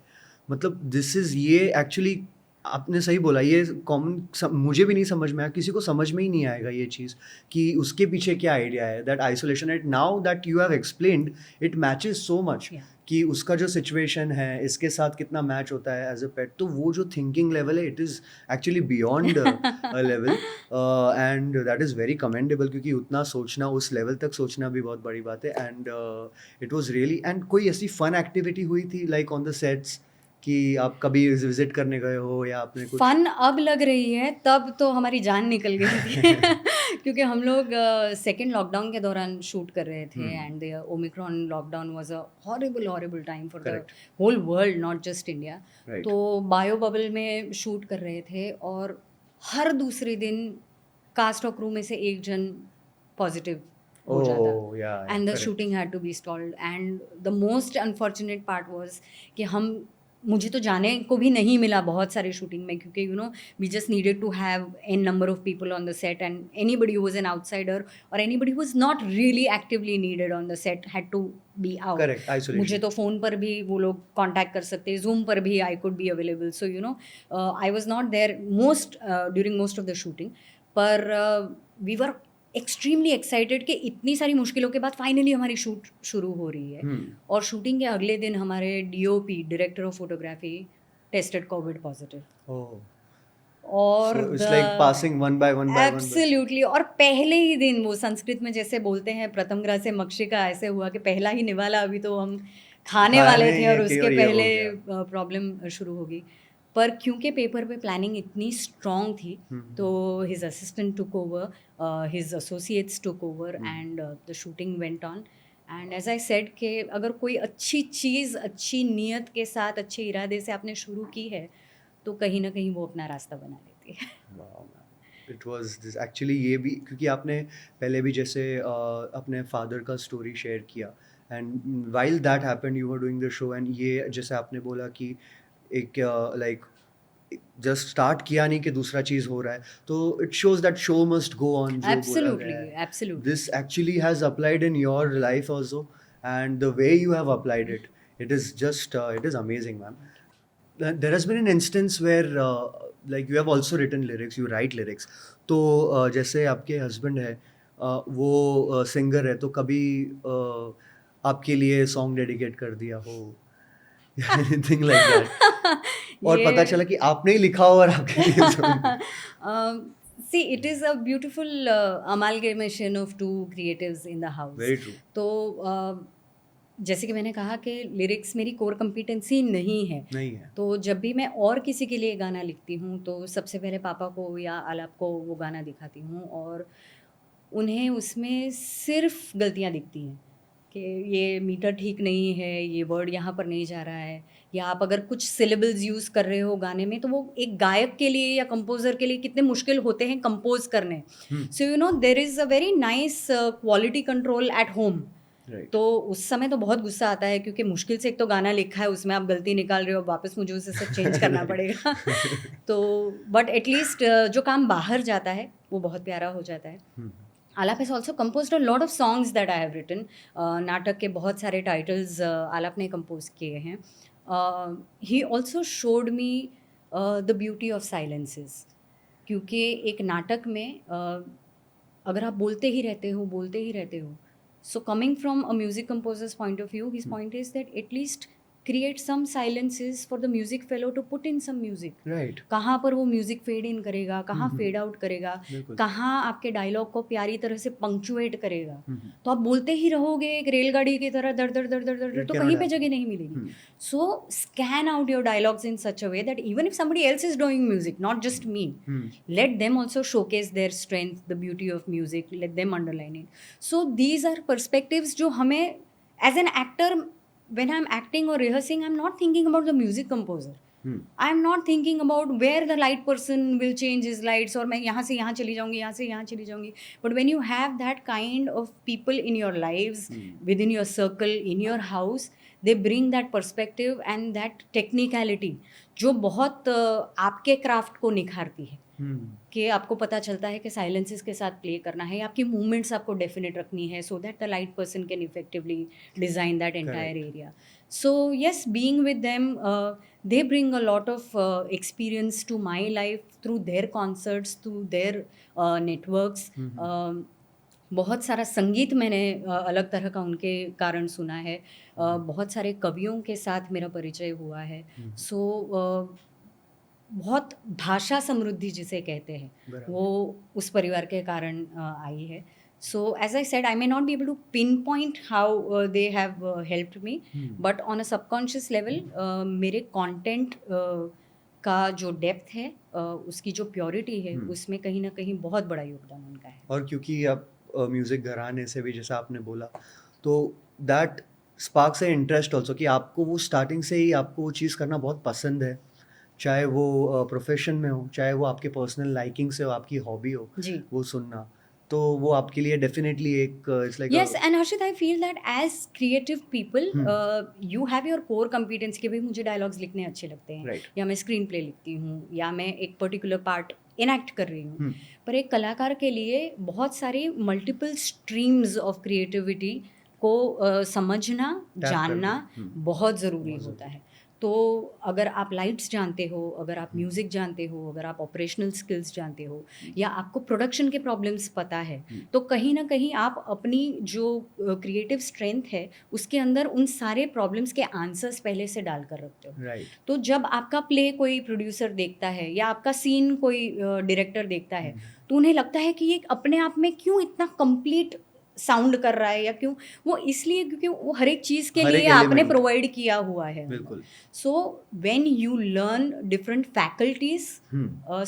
मतलब this is, ये actually आपने सही बोला, ये कॉमन मुझे भी नहीं समझ में आया, किसी को समझ में ही नहीं आएगा ये चीज़ कि उसके पीछे क्या आइडिया है, that isolation at now that you have explained it matches so much Yeah. कि उसका जो सिचुएशन है इसके साथ कितना मैच होता है एज अ पेट, तो वो जो थिंकिंग लेवल है it is actually beyond a level and that is very commendable, क्योंकि उतना सोचना, उस लेवल तक सोचना भी बहुत बड़ी बात है। And it was really, and कोई ऐसी फन एक्टिविटी हुई थी लाइक ऑन द सेट्स कि आप कभी विजिट करने गए हो या आपने कुछ? फन अब लग रही है, तब तो हमारी जान निकल गई थी क्योंकि हम लोग सेकेंड लॉकडाउन के दौरान शूट कर रहे थे and the Omicron lockdown was a horrible time for the Correct. Whole world, not just India. Right. तो बायो बबल में शूट कर रहे थे और हर दूसरे दिन कास्ट और क्रू में से एक जन पॉजिटिव हो जाता Oh, yeah, and the correct. Shooting had to be stalled and the most unfortunate part was कि मुझे तो जाने को भी नहीं मिला बहुत सारे शूटिंग में, क्योंकि you know we just needed to have an number of people on the set and anybody who was an outsider और anybody who was not really actively needed on the set had to be out. Correct, isolation. मुझे तो phone पर भी वो लोग contact कर सकते, Zoom पर भी I could be available, so you know I was not there during most of the shooting. पर वी वर एक्सट्रीमली एक्साइटेड कि इतनी सारी मुश्किलों के बाद फाइनली हमारी शूट शुरू हो रही है और शूटिंग के अगले दिन हमारे DOP, director of photography, tested Covid positive. Oh. और So it's like passing one by one by one by. Absolutely, और पहले ही दिन वो संस्कृत में जैसे बोलते हैं प्रथम ग्रह से मक्षिका, ऐसे हुआ कि पहला ही निवाला, अभी तो हम खाने वाले थे और उसके ये हो पहले गया। प्रॉब्लम शुरू हो गई। पर क्योंकि पेपर पे प्लानिंग इतनी स्ट्रॉन्ग थी तो his assistant took over, his associates took over and the shooting went on. And as I said कि अगर कोई अच्छी चीज़ अच्छी नीयत के साथ अच्छे इरादे से आपने शुरू की है तो कहीं ना कहीं वो अपना रास्ता बना लेती है। Wow, man. It was this actually, ये भी क्योंकि आपने पहले भी जैसे अपने फादर का स्टोरी शेयर किया and while that happened you were doing the show, and ये जैसे आपने बोला कि एक लाइक जस्ट स्टार्ट किया नहीं कि दूसरा चीज़ हो रहा है, तो it shows that show must go on, जो बोला एब्सोल्युटली, गया है। Absolutely. This actually has applied in your life also, and the way you have applied it, it is just it is amazing, man. There has been an instance where like you have also written lyrics, you write lyrics. तो जैसे आपके husband है, वो singer है, तो कभी आपके लिए सॉन्ग डेडिकेट कर दिया हो anything like that? और पता ये चला कि आपने ही लिखा हो और आपके लिए song. See it is a beautiful amalgamation of two creatives in the house. Very true. तो जैसे कि मैंने कहा कि लिरिक्स मेरी कोर कंपिटेंसी नहीं है, नहीं है। तो जब भी मैं और किसी के लिए गाना लिखती हूँ तो सबसे पहले पापा को या आलाप को वो गाना दिखाती हूँ और उन्हें उसमें सिर्फ गलतियाँ दिखती हैं कि ये मीटर ठीक नहीं है, ये वर्ड यहाँ पर नहीं जा रहा है, या आप अगर कुछ सिलेबल्स यूज़ कर रहे हो गाने में तो वो एक गायक के लिए या कंपोज़र के लिए कितने मुश्किल होते हैं कंपोज करने। So you know there is a very nice quality control at home. Right. तो उस समय तो बहुत गुस्सा आता है क्योंकि मुश्किल से एक तो गाना लिखा है, उसमें आप गलती निकाल रहे हो, वापस मुझे उसे सब चेंज करना पड़ेगा। तो बट एटलीस्ट जो काम बाहर जाता है वो बहुत प्यारा हो जाता है। आलाप has also composed a lot of songs that I have written. नाटक के बहुत सारे टाइटल्स आलाप ने कंपोज किए हैं। He also showed me the beauty of silences, क्योंकि एक नाटक में अगर आप बोलते ही रहते हो, so coming from a music composer's point of view, his point is that at least create some silences for the music fellow to put in some music. Right. कहाँ पर वो म्यूजिक फेड इन करेगा, कहाँ fade out करेगा, बिल्कुल। कहाँ आपके dialogue को प्यारी तरह से पंक्चुएट करेगा। तो आप बोलते ही रहोगे एक रेलगाड़ी की तरह दर दर दर दर दर दर, तो कहीं पे जगह नहीं मिलेगी। So scan out your dialogues in such a way that even if somebody else is doing music, not just me, let them also showcase their strength, the beauty of music, let them underline it. So these are perspectives जो हमें as an actor, when I'm acting or rehearsing, I'm not thinking about the music composer. I'm not thinking about where the light person will change his lights और मैं यहाँ से यहाँ चली जाऊँगी, यहाँ से यहाँ चली जाऊँगी. But when you have that kind of people in your lives, within your circle, in your house, they bring that perspective and that technicality जो बहुत आपके क्राफ्ट को निखारती है. कि आपको पता चलता है कि साइलेंसेस के साथ प्ले करना है, आपकी मूवमेंट्स आपको डेफिनेट रखनी है so that the light person can effectively design that entire area. So yes, being with them, they bring a lot of experience to my life through their concerts, through their networks. बहुत सारा संगीत मैंने अलग तरह का उनके कारण सुना है. बहुत सारे कवियों के साथ मेरा परिचय हुआ है. सो बहुत भाषा समृद्धि जिसे कहते हैं वो उस परिवार के कारण आई है. So as I said, I may not be able to pinpoint how they have helped me, but on a subconscious level, मेरे content का जो डेप्थ है, उसकी जो प्योरिटी है, उसमें कहीं ना कहीं बहुत बड़ा योगदान उनका है. और क्योंकि आप म्यूज़िक घराने से भी जैसा आपने बोला, तो that sparks A interest also कि आपको वो स्टार्टिंग से ही आपको वो चीज़ करना बहुत पसंद है, चाहे वो प्रोफेशन में हो, चाहे वो आपके पर्सनल लाइकिंग से हो, आपकी हॉबी हो जी. वो सुनना, तो वो आपके लिए डेफिनेटली एक it's like Yes, and Harshit, I feel that as creative people, you have your core competence कि भाई मुझे डायलॉग्स लिखने अच्छे लगते हैं, Right. या मैं स्क्रीन प्ले लिखती हूँ, या मैं एक पर्टिकुलर पार्ट इनैक्ट कर रही हूँ. पर एक कलाकार के लिए बहुत सारी मल्टीपल स्ट्रीम्स ऑफ क्रिएटिविटी को समझना, जानना बहुत ज़रूरी होता है. तो अगर आप लाइट्स जानते हो, अगर आप म्यूज़िक जानते हो, अगर आप ऑपरेशनल स्किल्स जानते हो, या आपको प्रोडक्शन के प्रॉब्लम्स पता है, तो कहीं ना कहीं आप अपनी जो क्रिएटिव स्ट्रेंथ है उसके अंदर उन सारे प्रॉब्लम्स के आंसर्स पहले से डाल कर रखते हो. राइट. तो जब आपका प्ले कोई प्रोड्यूसर देखता है या आपका सीन कोई डायरेक्टर देखता है, तो उन्हें लगता है कि ये अपने आप में क्यों इतना कंप्लीट साउंड कर रहा है, या क्यों, वो इसलिए क्योंकि वो हर एक चीज़ के लिए आपने प्रोवाइड किया हुआ है. बिल्कुल. So when you learn different faculties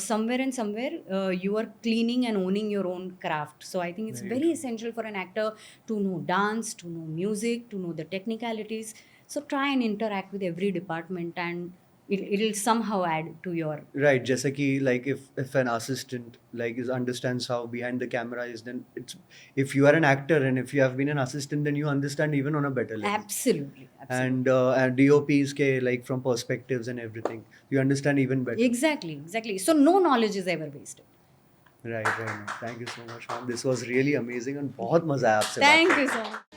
somewhere and somewhere you are cleaning and owning your own craft. So I think it's very essential for an actor to know dance, to know music, to know the technicalities. So try and interact with every department, and it'll somehow add to your Right, जैसे कि like if an assistant like is understands how behind the camera is, then it's, if you are an actor and if you have been an assistant, then you understand even on a better level. absolutely. And DOPs के like from perspectives and everything, you understand even better. Exactly. So no knowledge is ever wasted. Right. Thank you so much, ma'am. This was really amazing and बहुत मजा आया आपसे बात Thank करके. you so much.